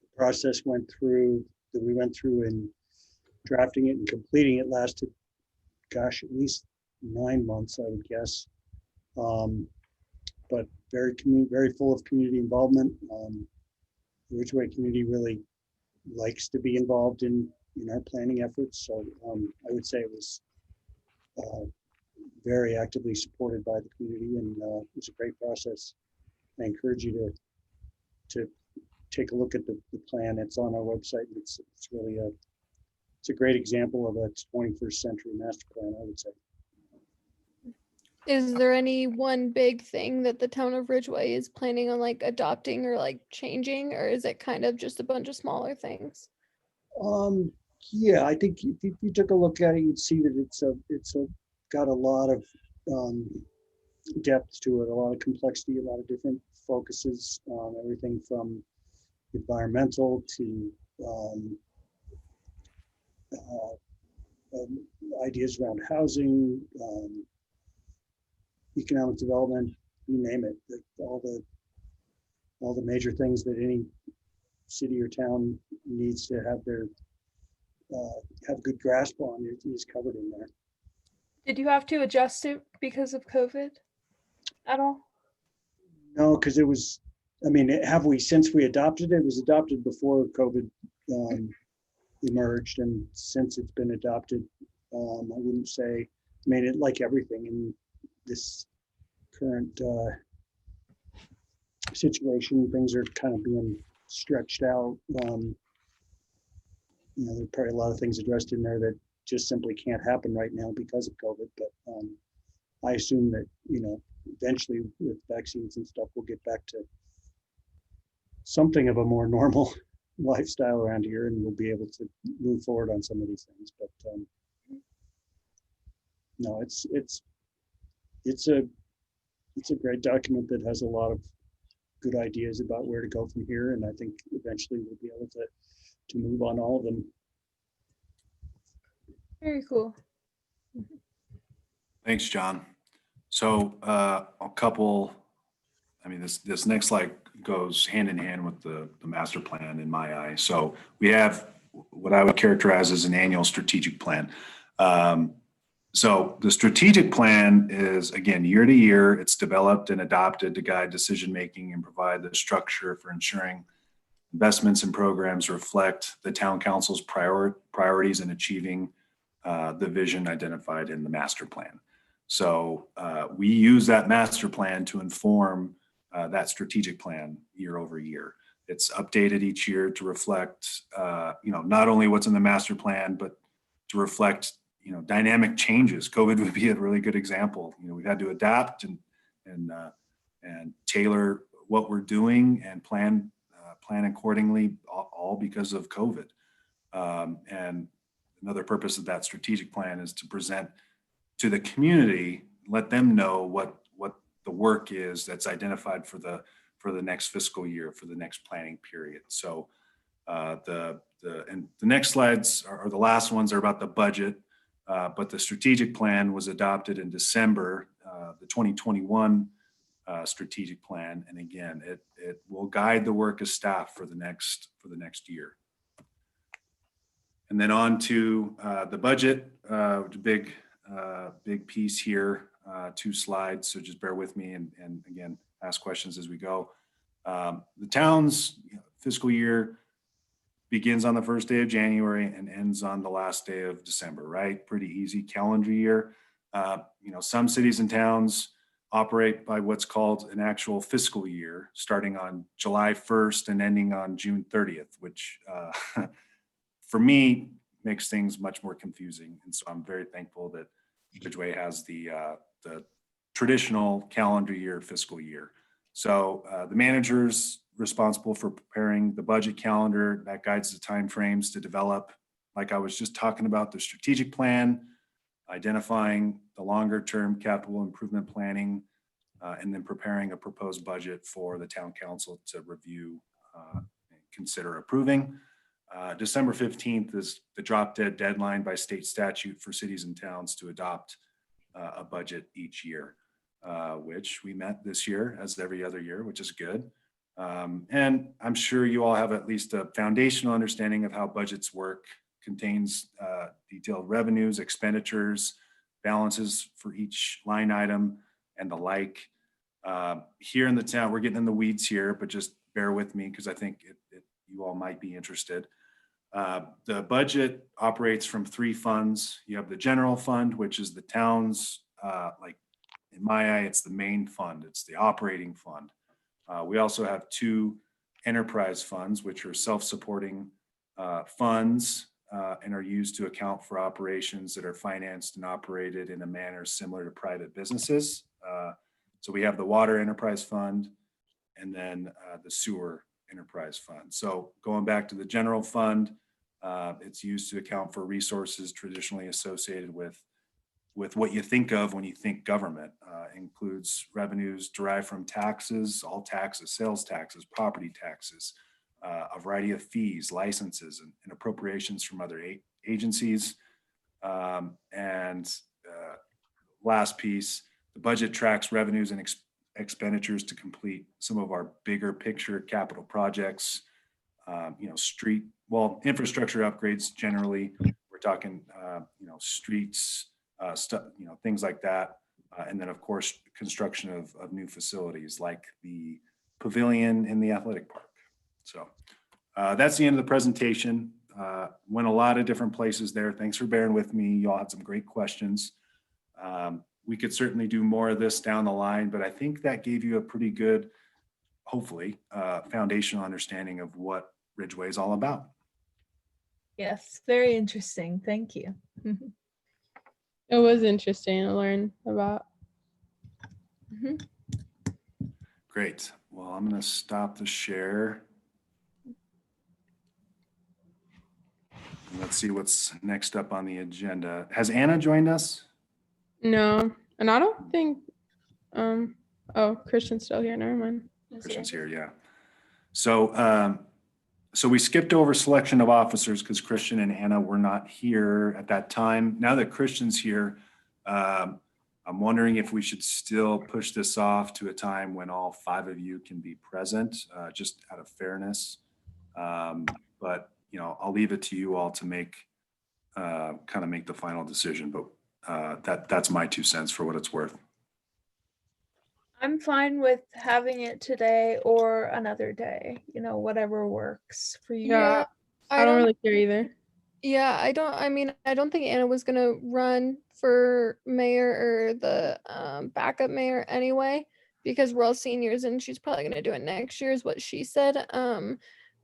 The process we went through in drafting it and completing it lasted, gosh, at least 9 months, I would guess. But very full of community involvement. The Ridgway community really likes to be involved in our planning efforts. So I would say it was very actively supported by the community, and it was a great process. I encourage you to take a look at the plan. It's on our website. It's really it's a great example of a 21st century master plan, I would say. Is there any one big thing that the town of Ridgway is planning on adopting or changing, or is it kind of just a bunch of smaller things? Yeah, I think if you took a look at it, you'd see that it's got a lot of depth to it, a lot of complexity, a lot of different focuses, everything from environmental to ideas around housing, economic development, you name it, all the major things that any city or town needs to have a good grasp on is covered in there. Did you have to adjust it because of COVID at all? No, because it was, I mean, since we adopted it, it was adopted before COVID emerged, and since it's been adopted, I wouldn't say, I mean, it like everything in this current situation, things are kind of being stretched out. There are probably a lot of things addressed in there that just simply can't happen right now because of COVID, but I assume that, eventually with vaccines and stuff, we'll get back to something of a more normal lifestyle around here, and we'll be able to move forward on some of these things. But no, it's a great document that has a lot of good ideas about where to go from here, and I think eventually we'll be able to move on all of them. Very cool. Thanks, John. So a couple, I mean, this next slide goes hand in hand with the master plan in my eye. So we have what I would characterize as an annual strategic plan. So the strategic plan is, again, year to year. It's developed and adopted to guide decision-making and provide the structure for ensuring investments and programs reflect the town council's priorities in achieving the vision identified in the master plan. So we use that master plan to inform that strategic plan year over year. It's updated each year to reflect, not only what's in the master plan, but to reflect, dynamic changes. COVID would be a really good example. We've had to adapt and tailor what we're doing and plan accordingly, all because of COVID. And another purpose of that strategic plan is to present to the community, let them know what the work is that's identified for the next fiscal year, for the next planning period. So the next slides are the last ones are about the budget, but the strategic plan was adopted in December, the 2021 strategic plan, and again, it will guide the work of staff for the next year. And then on to the budget, big piece here, 2 slides, so just bear with me and again, ask questions as we go. The town's fiscal year begins on the first day of January and ends on the last day of December, right? Pretty easy calendar year. Some cities and towns operate by what's called an actual fiscal year, starting on July 1st and ending on June 30th, which for me makes things much more confusing. And so I'm very thankful that Ridgway has the traditional calendar year fiscal year. So the manager's responsible for preparing the budget calendar that guides the timeframes to develop, like I was just talking about, the strategic plan, identifying the longer term capital improvement planning, and then preparing a proposed budget for the town council to review and consider approving. December 15th is the drop dead deadline by state statute for cities and towns to adopt a budget each year, which we met this year as every other year, which is good. And I'm sure you all have at least a foundational understanding of how budgets work. Contains detailed revenues, expenditures, balances for each line item, and the like. Here in the town, we're getting in the weeds here, but just bear with me because I think you all might be interested. The budget operates from 3 funds. You have the general fund, which is the town's, like in my eye, it's the main fund. It's the operating fund. We also have 2 enterprise funds, which are self-supporting funds and are used to account for operations that are financed and operated in a manner similar to private businesses. So we have the water enterprise fund and then the sewer enterprise fund. So going back to the general fund, it's used to account for resources traditionally associated with what you think of when you think government. Includes revenues derived from taxes, all taxes, sales taxes, property taxes, a variety of fees, licenses, and appropriations from other agencies. And last piece, the budget tracks revenues and expenditures to complete some of our bigger picture capital projects. Infrastructure upgrades generally. We're talking, streets, stuff, things like that. And then, of course, construction of new facilities like the pavilion in the athletic park. So that's the end of the presentation. Went a lot of different places there. Thanks for bearing with me. Y'all had some great questions. We could certainly do more of this down the line, but I think that gave you a pretty good, hopefully, foundational understanding of what Ridgway is all about. Yes, very interesting. Thank you. It was interesting to learn about. Great. Well, I'm going to stop the share. Let's see what's next up on the agenda. Has Anna joined us? No, and I don't think, oh, Christian's still here. Never mind. Christian's here, yeah. So, so we skipped over selection of officers because Christian and Anna were not here at that time. Now that Christian's here, I'm wondering if we should still push this off to a time when all 5 of you can be present, just out of fairness. But I'll leave it to you all to make kind of make the final decision. But that's my 2 cents for what it's worth. I'm fine with having it today or another day, whatever works for you. Yeah, I don't really care either. Yeah, I don't think Anna was gonna run for mayor or the backup mayor anyway, because we're all seniors and she's probably gonna do it next year is what she said.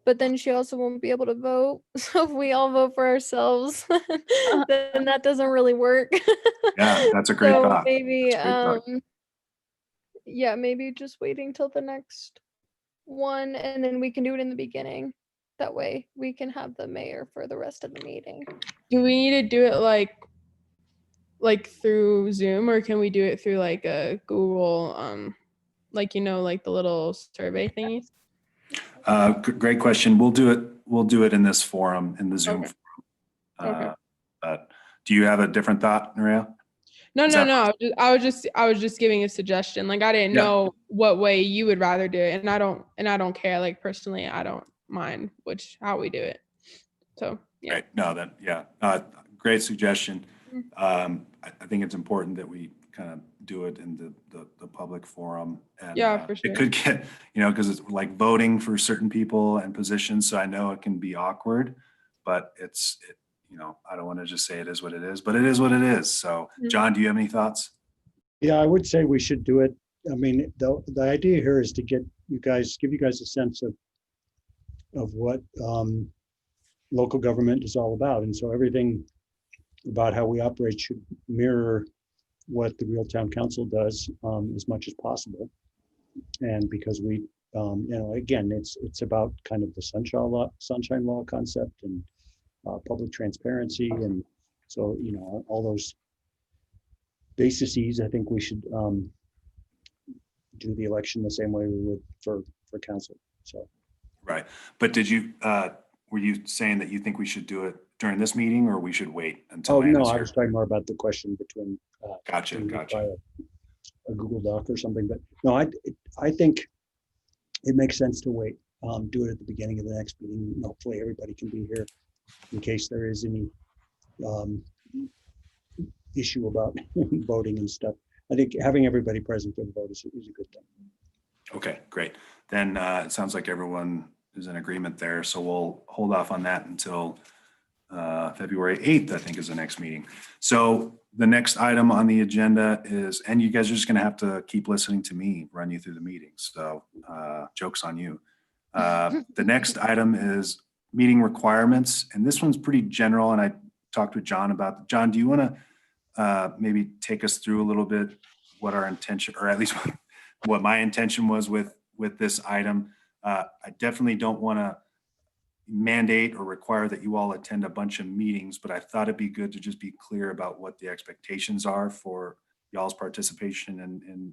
But then she also won't be able to vote. So if we all vote for ourselves, then that doesn't really work. Yeah, that's a great So thought. maybe That's a great thought. yeah, maybe just waiting till the next one and then we can do it in the beginning. That way we can have the mayor for the rest of the meeting. Do we need to do it like through Zoom, or can we do it through like a Google, like the little survey thingies? Great question. We'll do it in this forum, in the Zoom Okay. forum. Okay. But do you have a different thought, Maria? No. Is that- I was just giving a suggestion. Like I didn't Yeah. know what way you would rather do it, and I don't care. Like personally, I don't mind how we do it. So yeah. Great. No, great suggestion. I think it's important that we kind of do it in the public forum. And Yeah, for sure. it could get, because it's like voting for certain people and positions. So I know it can be awkward, but I don't want to just say it is what it is, but it is what it is. So John, do you have any thoughts? Yeah, I would say we should do it. I mean, the idea here is to give you guys a sense of what local government is all about. And so everything about how we operate should mirror what the real town council does as much as possible. And because we, again, it's about kind of the sunshine law concept and public transparency. And so, all those bases, I think we should do the election the same way we would for council. So. Right. But were you saying that you think we should do it during this meeting or we should wait until? Oh, no, Anna's I here? was talking more about the question between. Gotcha. By a Google Doc or something, but no, I think it makes sense to wait. Do it at the beginning of the next meeting. Hopefully everybody can be here in case there is any issue about voting and stuff. I think having everybody present for the vote is a good thing. Okay, great. Then it sounds like everyone is in agreement there. So we'll hold off on that until February 8th, I think is the next meeting. So the next item on the agenda is, and you guys are just going to have to keep listening to me run you through the meetings. So joke's on you. The next item is meeting requirements. And this one's pretty general. And I talked with John about, John, do you want to maybe take us through a little bit what our intention, or at least what my intention was with this item? I definitely don't want to mandate or require that you all attend a bunch of meetings, but I thought it'd be good to just be clear about what the expectations are for y'all's participation and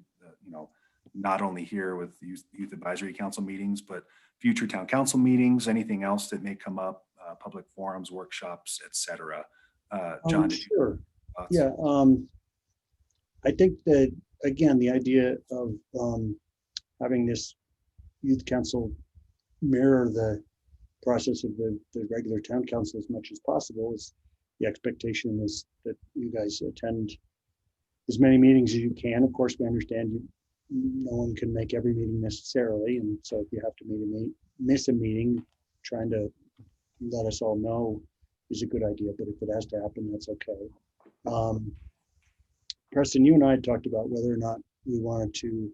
not only here with youth advisory council meetings, but future town council meetings, anything else that may come up public forums, workshops, etc. John, did you Sure. thoughts? Yeah. I think that, again, the idea of having this youth council mirror the process of the regular town council as much as possible is the expectation is that you guys attend as many meetings as you can. Of course, we understand no one can make every meeting necessarily, and so if you have to miss a meeting, trying to let us all know is a good idea, but if it has to happen, that's okay. Preston, you and I talked about whether or not we wanted to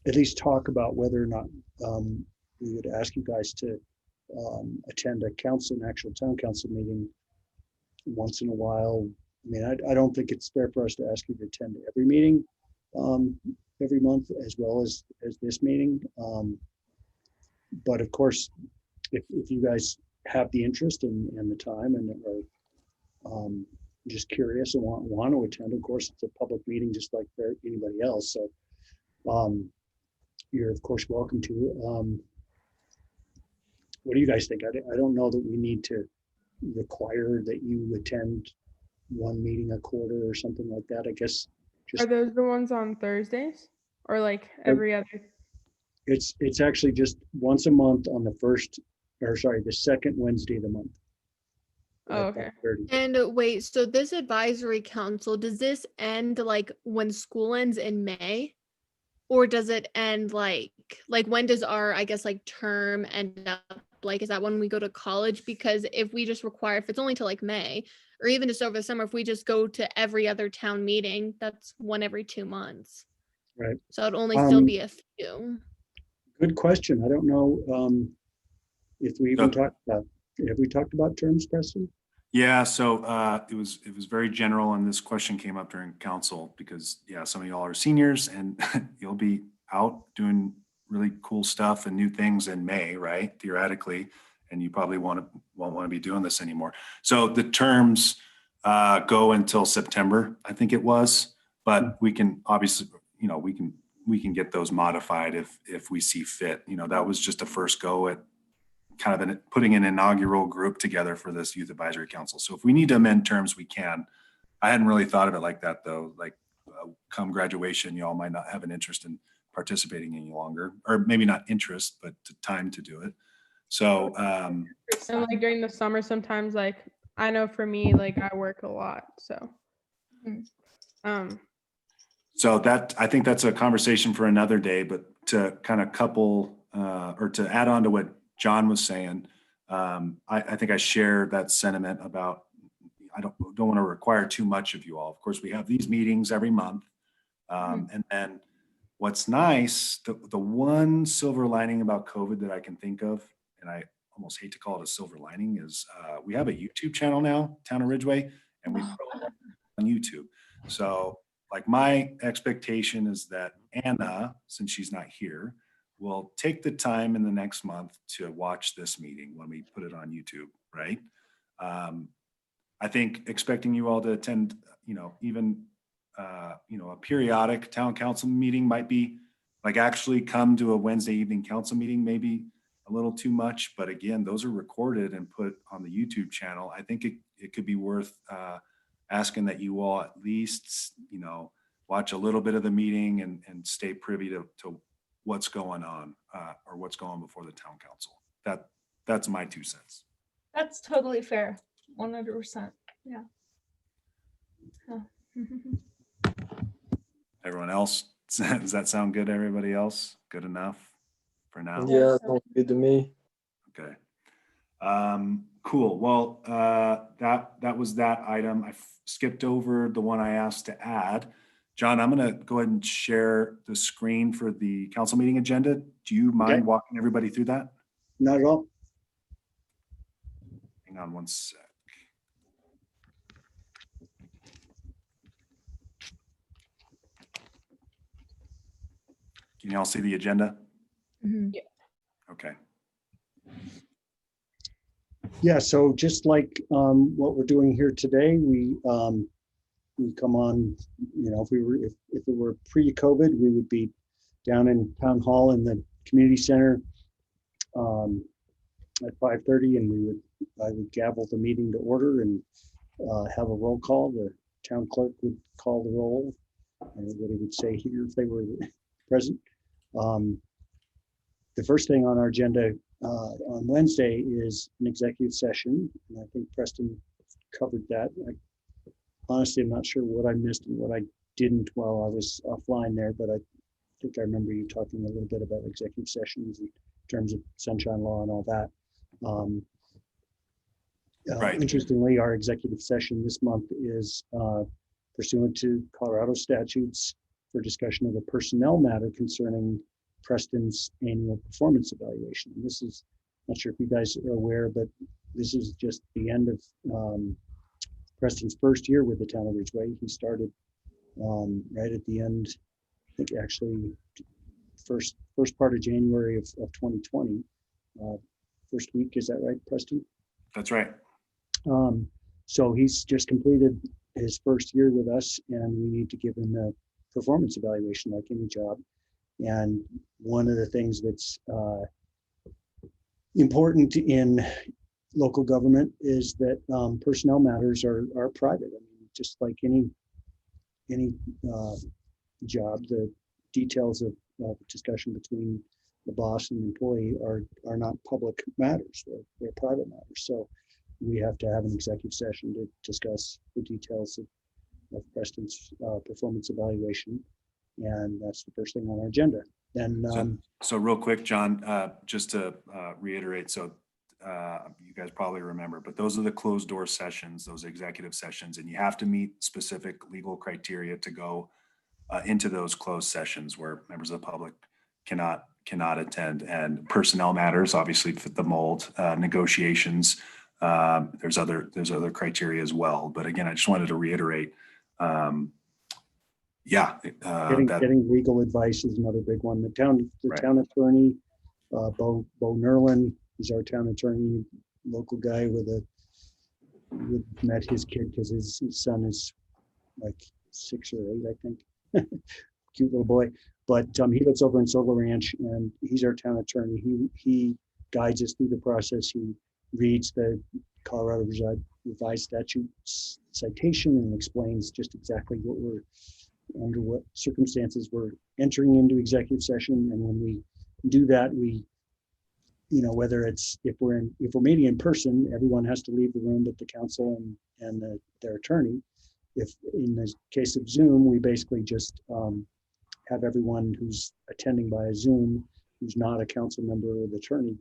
at least talk about whether or not we would ask you guys to attend an actual town council meeting once in a while. I mean, I don't think it's fair for us to ask you to attend every meeting every month as well as this meeting. But of course, if you guys have the interest and the time and are just curious and want to attend, of course, it's a public meeting just like for anybody else. So you're of course welcome to. What do you guys think? I don't know that we need to require that you attend one meeting a quarter or something like that. I guess Are those the ones on Thursdays or like every other? It's actually just once a month on the second Wednesday of the month. Oh, okay. 5:30. And wait, so this advisory council, does this end like when school ends in May? Or does it end like when does our, I guess, like term end up? Like, is that when we go to college? Because if we just require, if it's only till like May, or even just over the summer, if we just go to every other town meeting, that's one every 2 months. Right. So it'd only still be a few. Good question. I don't know if we even talked about, have we talked about terms, Preston? Yeah, so it was very general, and this question came up during council because some of y'all are seniors and you'll be out doing really cool stuff and new things in May, right? Theoretically, and you probably won't want to be doing this anymore. So the terms go until September, I think it was, but we can obviously, we can get those modified if we see fit. That was just a first go at kind of putting an inaugural group together for this youth advisory council. So if we need to amend terms, we can. I hadn't really thought of it like that though. Like come graduation, y'all might not have an interest in participating any longer, or maybe not interest, but time to do it. So and like during the summer, sometimes like I know for me, like I work a lot, so. So that I think that's a conversation for another day, but to kind of couple or to add on to what John was saying, I think I share that sentiment about I don't want to require too much of you all. Of course, we have these meetings every month, and then what's nice, the one silver lining about COVID that I can think of, and I almost hate to call it a silver lining, is we have a YouTube channel now, Town of Ridgway, and we put it on YouTube. So like my expectation is that Anna, since she's not here, will take the time in the next month to watch this meeting when we put it on YouTube, right? I think expecting you all to attend, even, a periodic town council meeting might be like actually come to a Wednesday evening council meeting, maybe a little too much, but again, those are recorded and put on the YouTube channel. I think it could be worth asking that you all at least, watch a little bit of the meeting and stay privy to what's going on or what's going before the town council. That's my 2 cents. That's totally fair. 100%. Yeah. Everyone else, does that sound good? Everybody else, good enough for now? Yeah, sounds good to me. Okay. Cool. Well, that was that item. I skipped over the one I asked to add. John, I'm going to go ahead and share the screen for the council meeting agenda. Do you mind walking everybody through that? Not at all. Hang on one sec. Can you all see the agenda? Mm-hmm. Yeah. Okay. Yeah, so just like what we're doing here today, we come on, if it were pre-COVID, we would be down in town hall in the community center, at 5:30, and I would gavel the meeting to order and have a roll call. The town clerk would call the roll. Everybody would say here if they were present. The first thing on our agenda on Wednesday is an executive session, and I think Preston covered that. Honestly, I'm not sure what I missed and what I didn't while I was offline there, but I think I remember you talking a little bit about executive sessions in terms of sunshine law and all that. Right. Interestingly, our executive session this month is pursuant to Colorado statutes for discussion of a personnel matter concerning Preston's annual performance evaluation. And this is, not sure if you guys are aware, but this is just the end of Preston's first year with the town of Ridgway. He started right at the end, I think actually first part of January of 2020. First week, is that right, Preston? That's right. So he's just completed his first year with us, and we need to give him a performance evaluation like any job. And one of the things that's important in local government is that personnel matters are private. I mean, just like any job, the details of discussion between the boss and the employee are not public matters. They're private matters. So we have to have an executive session to discuss the details of Preston's performance evaluation. And that's the first thing on our agenda. Then, so real quick, John, just to reiterate, so you guys probably remember, but those are the closed door sessions, those executive sessions, and you have to meet specific legal criteria to go into those closed sessions where members of the public cannot attend. And personnel matters obviously fit the mold. Negotiations, there's other criteria as well. But again, I just wanted to reiterate. Getting legal advice is another big one. The town attorney, Bo Nerlin, is our town attorney, local guy we met his kid because his son is like 6 or 8, I think. Cute little boy. But he lives over in Silver Ranch, and he's our town attorney. He guides us through the process. He reads the Colorado Revised Statute citation and explains just exactly under what circumstances we're entering into executive session. And when we do that, we, whether it's if we're meeting in person, everyone has to leave the room but the council and their attorney. If in the case of Zoom, we basically just have everyone who's attending by a Zoom, who's not a council member or the attorney,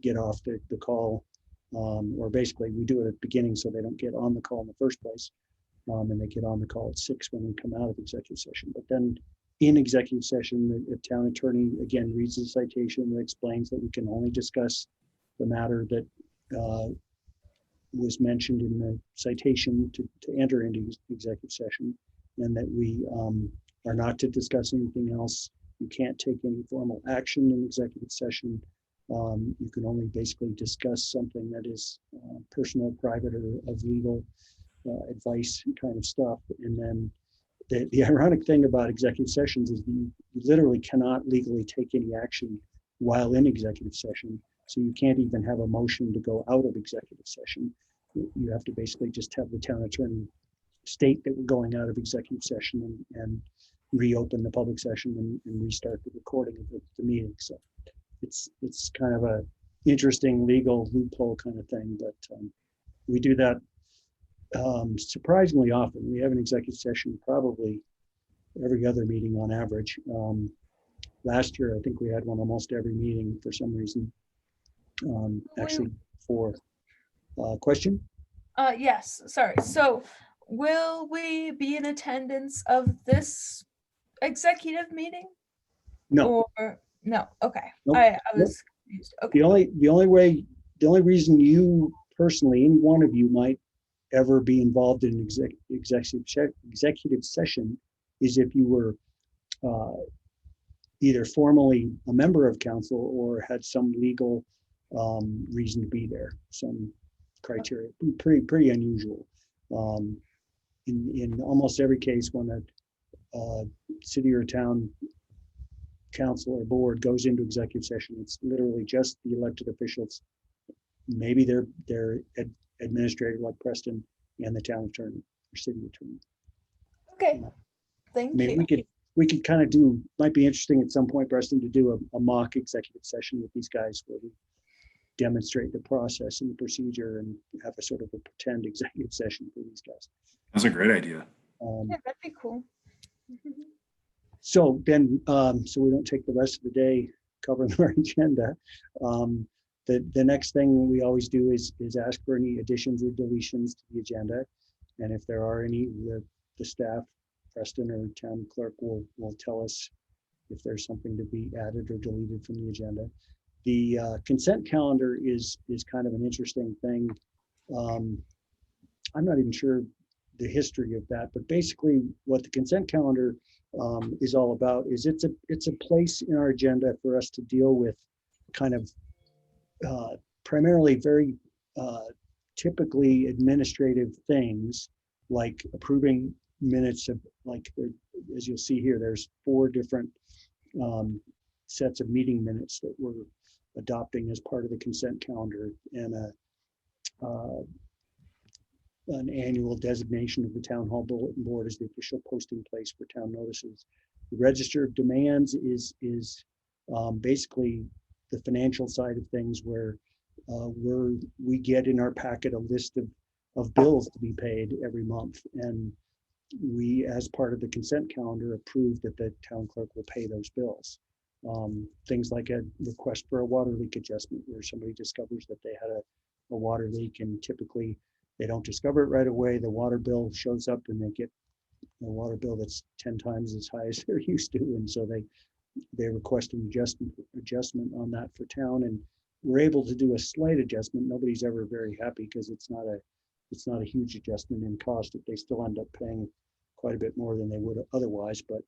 get off the call, or basically we do it at the beginning so they don't get on the call in the first place. And they get on the call at 6 when we come out of executive session. But then in executive session, the town attorney again reads the citation that explains that we can only discuss the matter that was mentioned in the citation to enter into executive session, and that we are not to discuss anything else. You can't take any formal action in executive session. You can only basically discuss something that is personal, private, or of legal advice kind of stuff. And then the ironic thing about executive sessions is you literally cannot legally take any action while in executive session. So you can't even have a motion to go out of executive session. You have to basically just have the town attorney state that we're going out of executive session and reopen the public session and restart the recording of the meeting. So it's kind of a interesting legal loophole kind of thing, but we do that surprisingly often. We have an executive session probably every other meeting on average. Last year, I think we had one almost every meeting for some reason. Actually, for question? Yes, sorry. So will we be in attendance of this executive meeting? No. Or no? Okay. Nope. I was confused. Okay. The only reason you personally, any one of you might ever be involved in an executive session is if you were either formally a member of council or had some legal reason to be there, some criteria. Pretty unusual. In almost every case, when a city or town council or board goes into executive session, it's literally just the elected officials maybe their administrator like Preston and the town attorney or city attorney. Okay, thank Maybe you. we could kind of do, might be interesting at some point, Preston, to do a mock executive session with these guys where we demonstrate the process and the procedure and have a sort of a pretend executive session for these guys. That's a great idea. Yeah, that'd be cool. So then, so we don't take the rest of the day covering our agenda. The next thing we always do is ask for any additions or deletions to the agenda. And if there are any, the staff, Preston or town clerk will tell us if there's something to be added or deleted from the agenda. The consent calendar is kind of an interesting thing. I'm not even sure the history of that, but basically what the consent calendar is all about is it's a place in our agenda for us to deal with kind of primarily very typically administrative things like approving minutes of, like, as you'll see here, there's 4 different sets of meeting minutes that we're adopting as part of the consent calendar, and an annual designation of the town hall bulletin board as the official posting place for town notices. The register of demands is basically the financial side of things, where we get in our packet a list of bills to be paid every month, and we, as part of the consent calendar, approve that the town clerk will pay those bills. Things like a request for a water leak adjustment, where somebody discovers that they had a water leak, and typically they don't discover it right away. The water bill shows up and they get a water bill that's 10 times as high as they're used to, and so they request an adjustment on that for town, and we're able to do a slight adjustment. Nobody's ever very happy because it's not a huge adjustment in cost. If they still end up paying quite a bit more than they would otherwise, but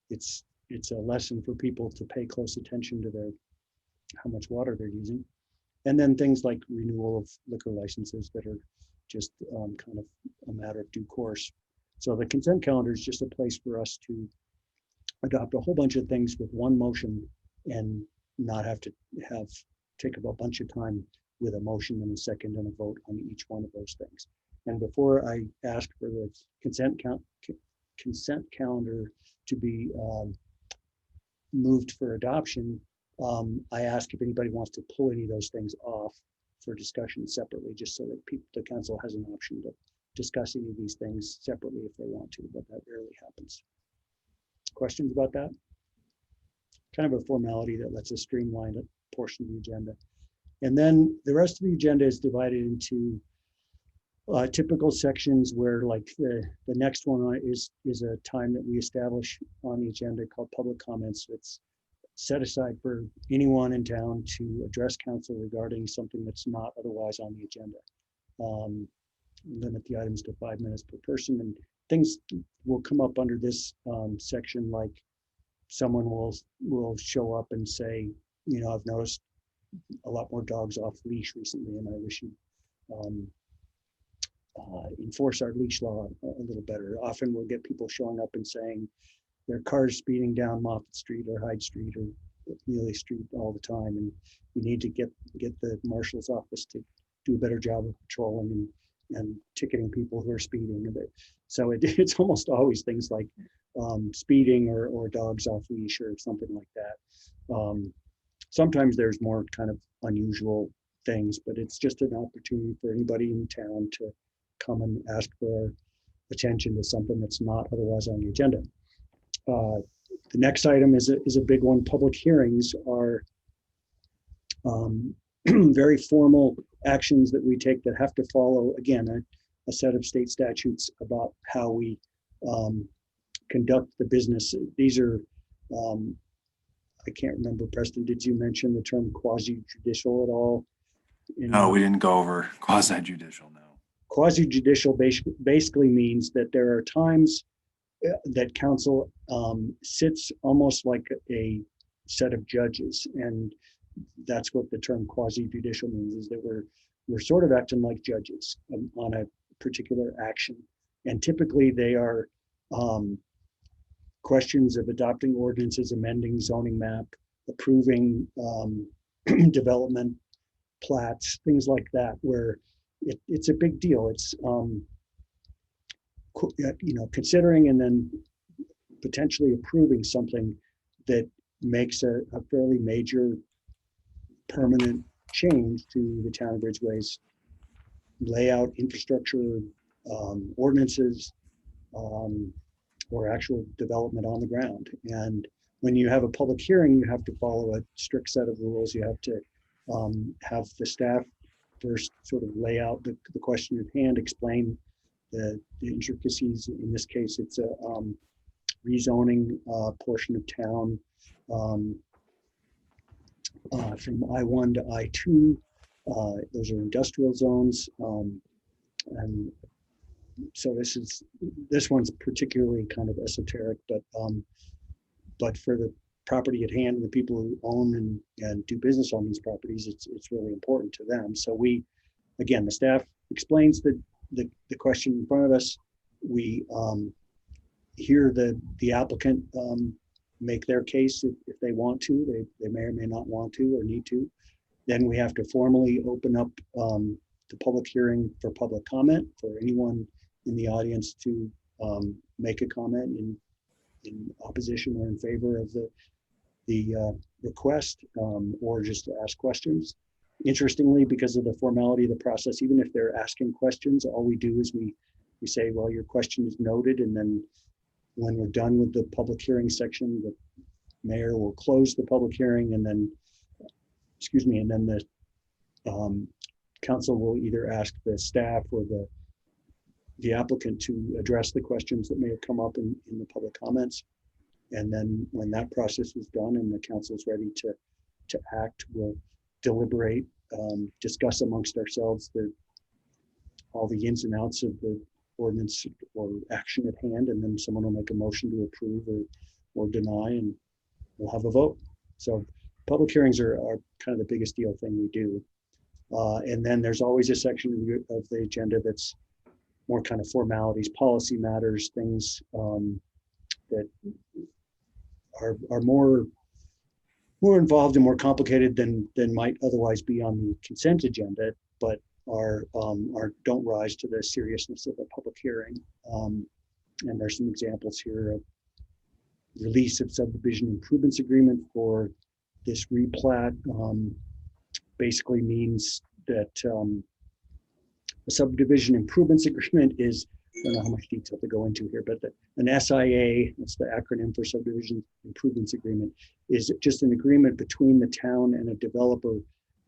it's a lesson for people to pay close attention to how much water they're using. And then things like renewal of liquor licenses that are just kind of a matter of due course. So the consent calendar is just a place for us to adopt a whole bunch of things with one motion and not have to take up a bunch of time with a motion and a second and a vote on each one of those things. And before I ask for the consent calendar to be moved for adoption, I ask if anybody wants to pull any of those things off for discussion separately, just so that the council has an option to discuss any of these things separately if they want to, but that rarely happens. Questions about that? Kind of a formality that lets us streamline a portion of the agenda. And then the rest of the agenda is divided into typical sections where, like, the next one is a time that we establish on the agenda called public comments. It's set aside for anyone in town to address council regarding something that's not otherwise on the agenda. Limit the items to 5 minutes per person, and things will come up under this section, like someone will show up and say, you know, I've noticed a lot more dogs off leash recently, and I wish you enforce our leash law a little better. Often we'll get people showing up and saying their cars speeding down Moffett Street or Hyde Street or Neely Street all the time, and you need to get the marshal's office to do a better job of patrolling and ticketing people who are speeding. So it's almost always things like speeding or dogs off leash or something like that. Sometimes there's more kind of unusual things, but it's just an opportunity for anybody in town to come and ask for attention to something that's not otherwise on the agenda. The next item is a big one. Public hearings are very formal actions that we take that have to follow, again, a set of state statutes about how we conduct the business. These are, I can't remember, Preston, did you mention the term quasi-judicial at all? No, we didn't go over quasi-judicial, no. Quasi-judicial basically means that there are times that council sits almost like a set of judges, and that's what the term quasi-judicial means, is that we're sort of acting like judges on a particular action, and typically they are questions of adopting ordinances, amending zoning map, approving development plats, things like that, where it's a big deal. It's considering and then potentially approving something that makes a fairly major permanent change to the town of Ridgway's layout, infrastructure, ordinances, or actual development on the ground. And when you have a public hearing, you have to follow a strict set of rules. You have to have the staff first sort of lay out the question at hand, explain the intricacies. In this case, it's a rezoning portion of town from I-1 to I-2. Those are industrial zones. And so this one's particularly kind of esoteric, but for the property at hand and the people who own and do business on these properties, it's really important to them. So again, the staff explains the question in front of us. We hear the applicant make their case if they want to. They may or may not want to or need to. Then we have to formally open up the public hearing for public comment for anyone in the audience to make a comment in opposition or in favor of the request, or just to ask questions. Interestingly, because of the formality of the process, even if they're asking questions, all we do is we say, well, your question is noted, and then when we're done with the public hearing section, the mayor will close the public hearing, and then, and then the council will either ask the staff or the applicant to address the questions that may have come up in the public comments. And then when that process is done and the council is ready to act, we'll deliberate, discuss amongst ourselves all the ins and outs of the ordinance or action at hand, and then someone will make a motion to approve or deny, and we'll have a vote. So public hearings are kind of the biggest deal thing we do. And then there's always a section of the agenda that's more kind of formalities, policy matters, things that are more involved and more complicated than might otherwise be on the consent agenda, but don't rise to the seriousness of a public hearing. And there's some examples here of release of subdivision improvements agreement for this replat. Basically means that a subdivision improvements agreement is, I don't know how much detail to go into here, but an SIA, that's the acronym for subdivision improvements agreement, is just an agreement between the town and a developer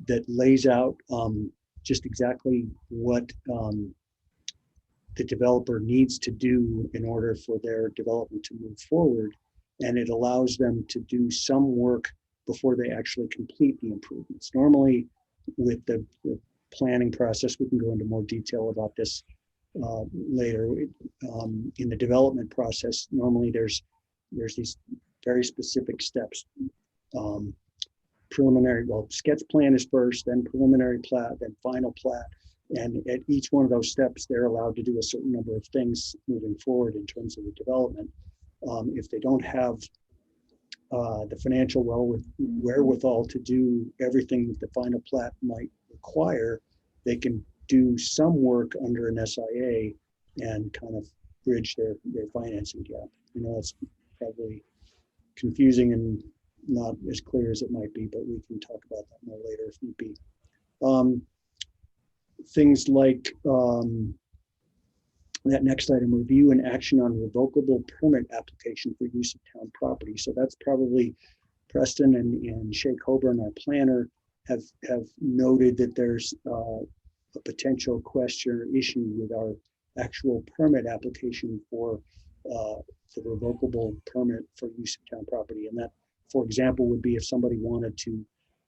that lays out just exactly what the developer needs to do in order for their development to move forward. And it allows them to do some work before they actually complete the improvements. Normally, with the planning process, we can go into more detail about this later. In the development process, normally there's these very specific steps. Preliminary, sketch plan is first, then preliminary plat, then final plat. And at each one of those steps, they're allowed to do a certain number of things moving forward in terms of the development. If they don't have the financial wherewithal to do everything that the final plat might require, they can do some work under an SIA and kind of bridge their financing gap. It's probably confusing and not as clear as it might be, but we can talk about that more later if need be. Things like that next item, review and action on revocable permit application for use of town property. So that's probably Preston and Shay Coburn, our planner, have noted that there's a potential question or issue with our actual permit application for the revocable permit for use of town property. And that, for example, would be if somebody wanted to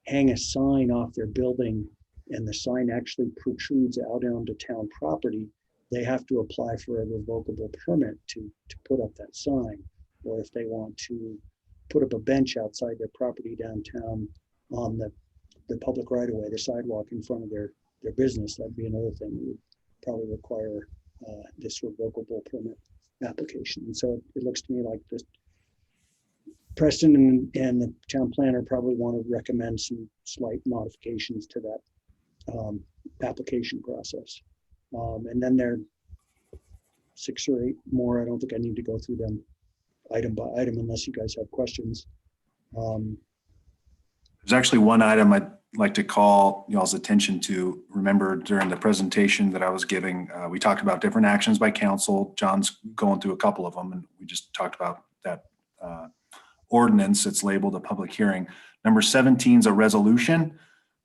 hang a sign off their building and the sign actually protrudes out onto town property, they have to apply for a revocable permit to put up that sign. Or if they want to put up a bench outside their property downtown on the public right of way, the sidewalk in front of their business, that'd be another thing that would probably require this revocable permit application. And so it looks to me like this Preston and the town planner probably want to recommend some slight modifications to that application process. And then there are 6 or 8 more. I don't think I need to go through them item by item unless you guys have questions. There's actually one item I'd like to call y'all's attention to. Remember during the presentation that I was giving, we talked about different actions by council. John's going through a couple of them, and we just talked about that ordinance. It's labeled a public hearing. Number 17 is a resolution,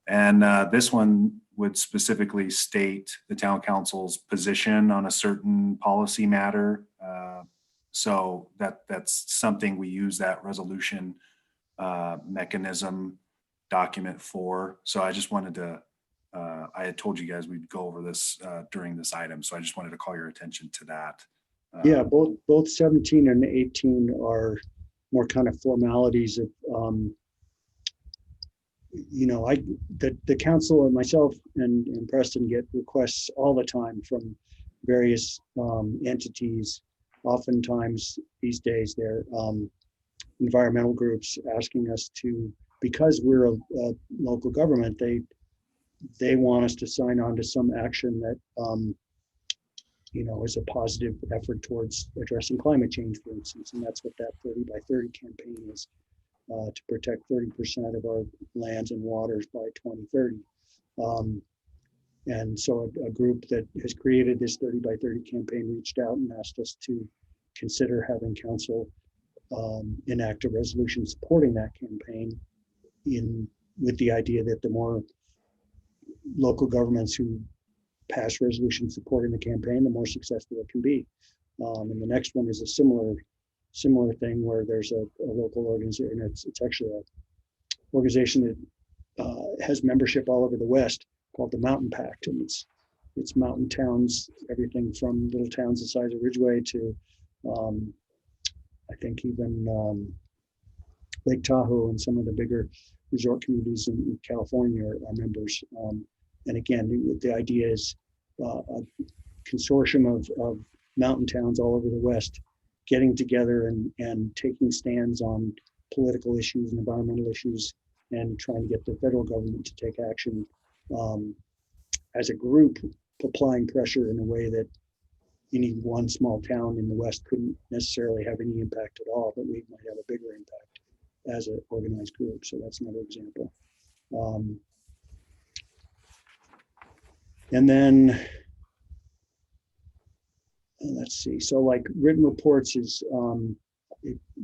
and this one would specifically state the town council's position on a certain policy matter. So that's something we use that resolution mechanism document for. So I just wanted to, I had told you guys we'd go over this during this item. So I just wanted to call your attention to that. Yeah, both 17 and 18 are more kind of formalities of, the council and myself and Preston get requests all the time from various entities. Oftentimes these days they're environmental groups asking us to, because we're a local government, they want us to sign on to some action that is a positive effort towards addressing climate change, for instance, and that's what that 30 by 30 campaign is, to protect 30% of our lands and waters by 2030. And so a group that has created this 30 by 30 campaign reached out and asked us to consider having council enact a resolution supporting that campaign, with the idea that the more local governments who pass resolutions supporting the campaign, the more successful it can be. And the next one is a similar thing where there's a local organization. It's actually an organization that has membership all over the West called the Mountain Pact, and it's mountain towns, everything from little towns the size of Ridgway to I think even Lake Tahoe and some of the bigger resort communities in California are members. And again, the idea is a consortium of mountain towns all over the West getting together and taking stands on political issues and environmental issues and trying to get the federal government to take action as a group, applying pressure in a way that any one small town in the West couldn't necessarily have any impact at all, but we might have a bigger impact as an organized group. So that's another example. And then let's see. So like written reports is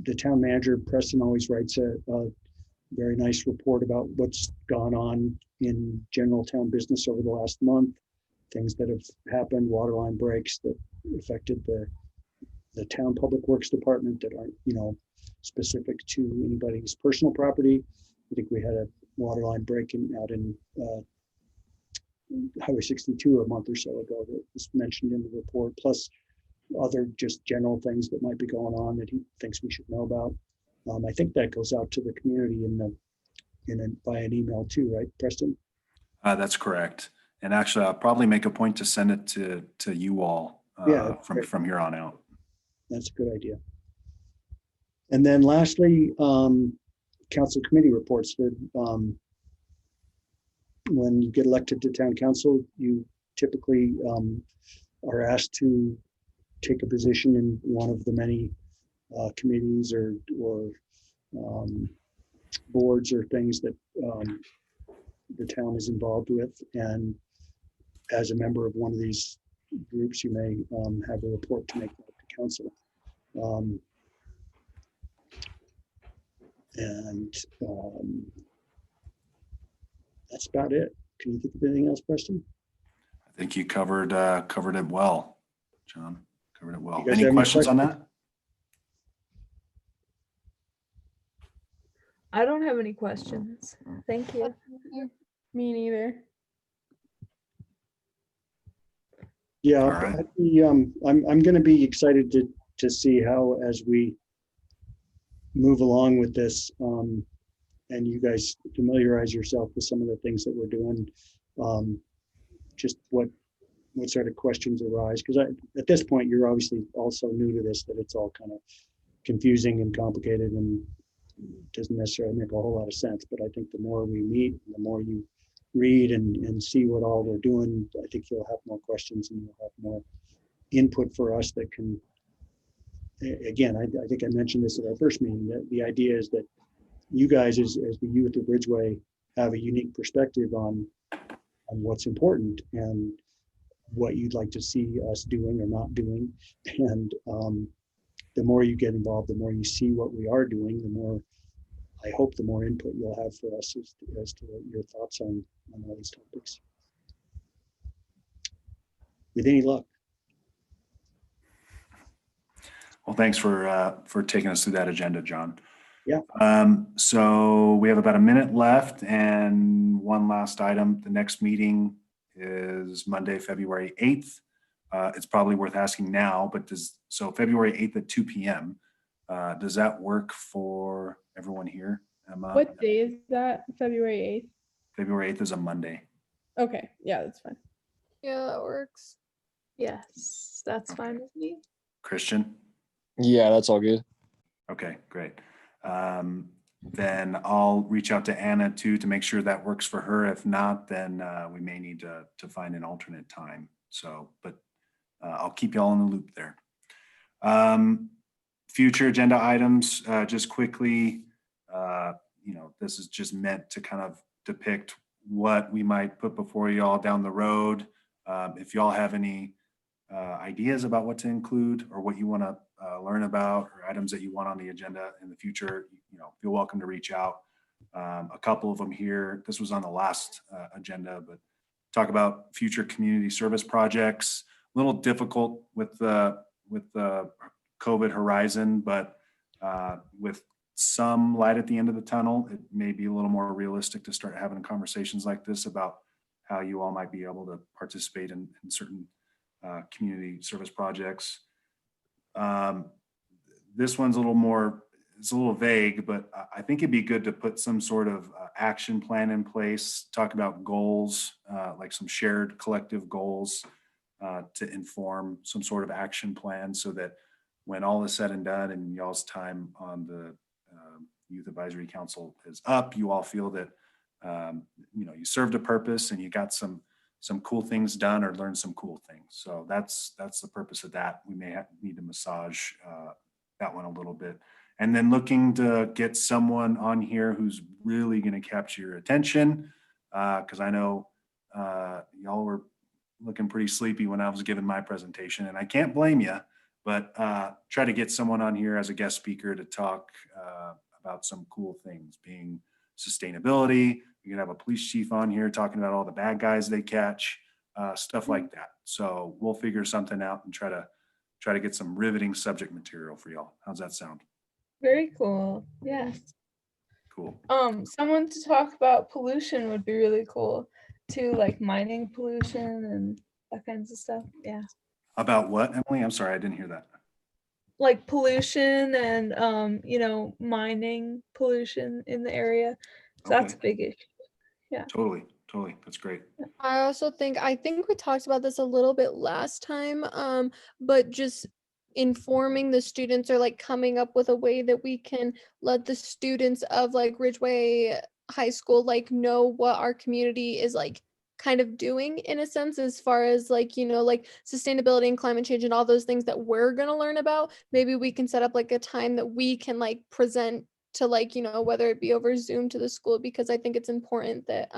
the town manager, Preston, always writes a very nice report about what's gone on in general town business over the last month, things that have happened, water line breaks that affected the town public works department that aren't, specific to anybody's personal property. I think we had a water line break out in Highway 62 a month or so ago that was mentioned in the report, plus other just general things that might be going on that he thinks we should know about. I think that goes out to the community by an email too, right, Preston? That's correct. And actually, I'll probably make a point to send it to you all from here on out. That's a good idea. And then lastly, council committee reports. When you get elected to town council, you typically are asked to take a position in one of the many committees or boards or things that the town is involved with. And as a member of one of these groups, you may have a report to make to council. And that's about it. Can you think of anything else, Preston? I think you covered it well, John. Covered it well. You guys Any have questions on that? I don't have any questions. Thank you. Me neither. Yeah, All right. I'm going to be excited to see how, as we move along with this, and you guys familiarize yourself with some of the things that we're doing, just what sort of questions arise. Because at this point, you're obviously also new to this, that it's all kind of confusing and complicated and doesn't necessarily make a whole lot of sense. But I think the more we meet, the more you read and see what all we're doing, I think you'll have more questions and you'll have more input for us that can, again, I think I mentioned this at our first meeting, that the idea is that you guys as the youth of Ridgway have a unique perspective on what's important and what you'd like to see us doing or not doing. And the more you get involved, the more you see what we are doing, the more, I hope, the more input you'll have for us as to your thoughts on all these topics. With any luck. Well, thanks for taking us through that agenda, John. Yeah. So we have about a minute left and one last item. The next meeting is Monday, February 8th. It's probably worth asking now, but so February 8th at 2 p.m. Does that work for everyone here, Emma? What day is that? February 8th? February 8th is a Monday. Okay, yeah, that's fine. Yeah, that works. Yes, that's Okay. fine with me. Christian? Yeah, that's all good. Okay, great. Then I'll reach out to Anna too to make sure that works for her. If not, then we may need to find an alternate time. So, but I'll keep you all in the loop there. Future agenda items, just quickly, this is just meant to kind of depict what we might put before you all down the road. If y'all have any ideas about what to include or what you want to learn about or items that you want on the agenda in the future, feel welcome to reach out. A couple of them here. This was on the last agenda, but talk about future community service projects. A little difficult with the COVID horizon, but with some light at the end of the tunnel, it may be a little more realistic to start having conversations like this about how you all might be able to participate in certain community service projects. This one's it's a little vague, but I think it'd be good to put some sort of action plan in place, talk about goals, like some shared collective goals to inform some sort of action plan so that when all is said and done and y'all's time on the Youth Advisory Council is up, you all feel that you served a purpose and you got some cool things done or learned some cool things. So that's the purpose of that. We may need to massage that one a little bit. And then looking to get someone on here who's really going to capture your attention, because I know y'all were looking pretty sleepy when I was giving my presentation, and I can't blame you, but try to get someone on here as a guest speaker to talk about some cool things, being sustainability. You can have a police chief on here talking about all the bad guys they catch, stuff like that. So we'll figure something out and try to get some riveting subject material for y'all. How's that sound? Very cool. Yes. Cool. Someone to talk about pollution would be really cool too, like mining pollution and that kinds of stuff. Yeah. About what, Emily? I'm sorry, I didn't hear that. Like pollution and mining pollution in the area. So that's a big issue. Yeah. Totally. That's great. I think we talked about this a little bit last time, but just informing the students or like coming up with a way that we can let the students of like Ridgway High School like know what our community is like kind of doing in a sense as far as like like sustainability and climate change and all those things that we're going to learn about. Maybe we can set up like a time that we can like present to like whether it be over Zoom to the school, because I think it's important that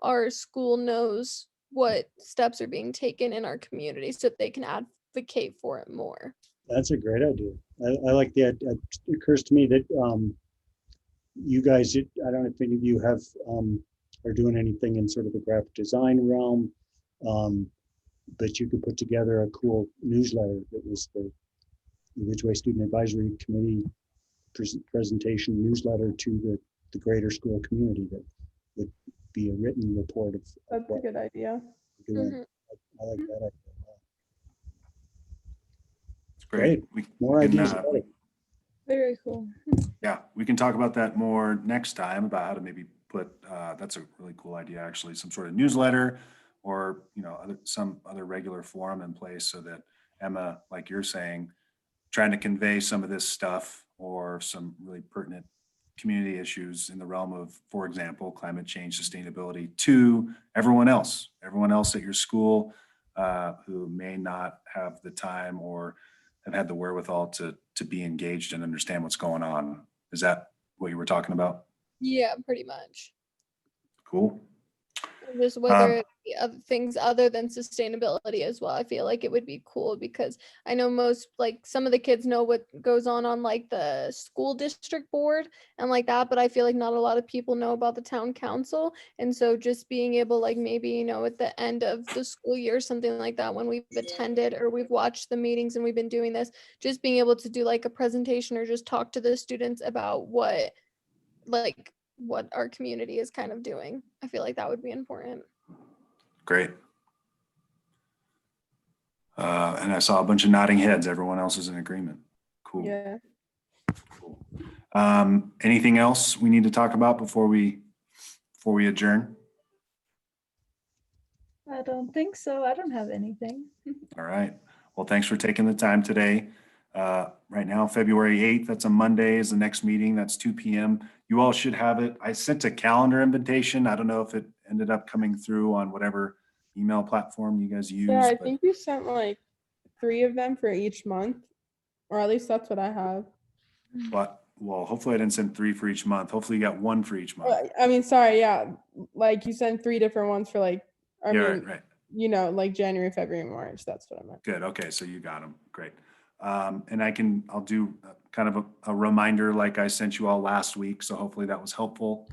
our school knows what steps are being taken in our community so that they can advocate for it more. That's a great idea. I like that. It occurs to me that you guys, I don't know if any of you have are doing anything in sort of the graphic design realm, but you could put together a cool newsletter that was the Ridgway Student Advisory Committee presentation newsletter to the greater school community that would be a written report of That's a good idea. we're doing. I like that idea. It's great. More ideas. Very cool. Yeah, we can talk about that more next time about how to maybe put, that's a really cool idea, actually, some sort of newsletter or, some other regular forum in place so that Emma, like you're saying, trying to convey some of this stuff or some really pertinent community issues in the realm of, for example, climate change, sustainability, to everyone else at your school who may not have the time or have had the wherewithal to be engaged and understand what's going on. Is that what you were talking about? Yeah, pretty much. Cool. Just whether it be other things other than sustainability as well. I feel like it would be cool because I know most, like some of the kids know what goes on like the school district board and like that, but I feel like not a lot of people know about the town council. And so just being able, like maybe, you know, at the end of the school year, something like that, when we've attended or we've watched the meetings and we've been doing this, just being able to do like a presentation or just talk to the students about what our community is kind of doing. I feel like that would be important. Great. And I saw a bunch of nodding heads. Everyone else is in agreement. Cool. Yeah. Cool. Anything else we need to talk about before we adjourn? I don't think so. I don't have anything. All right. Well, thanks for taking the time today. Right now, February 8th, that's a Monday, is the next meeting. That's 2 p.m. You all should have it. I sent a calendar invitation. I don't know if it ended up coming through on whatever email platform you guys use. Yeah, I but- think you sent like 3 of them for each month, or at least that's what I have. But, well, hopefully I didn't send 3 for each month. Hopefully you got 1 for each month. I mean, sorry, yeah, like you sent 3 different ones for like, I mean, Right. you know, like January, February, March. That's what I meant. Good. Okay. So you got them. Great. And I'll do kind of a reminder like I sent you all last week. So hopefully that was helpful.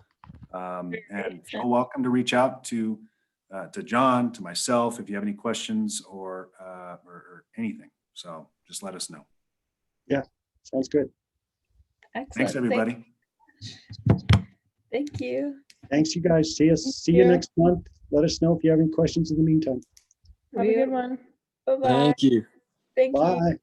And you're welcome to reach out to John, to myself, if you have any questions or anything. So just let us know. Yeah, sounds good. Excellent. Thanks, everybody. Thank you. Thanks, you guys. See you you. next month. Let us know if you have any questions in the meantime. Have a good one. Bye-bye. Thank you. Thank you. Bye.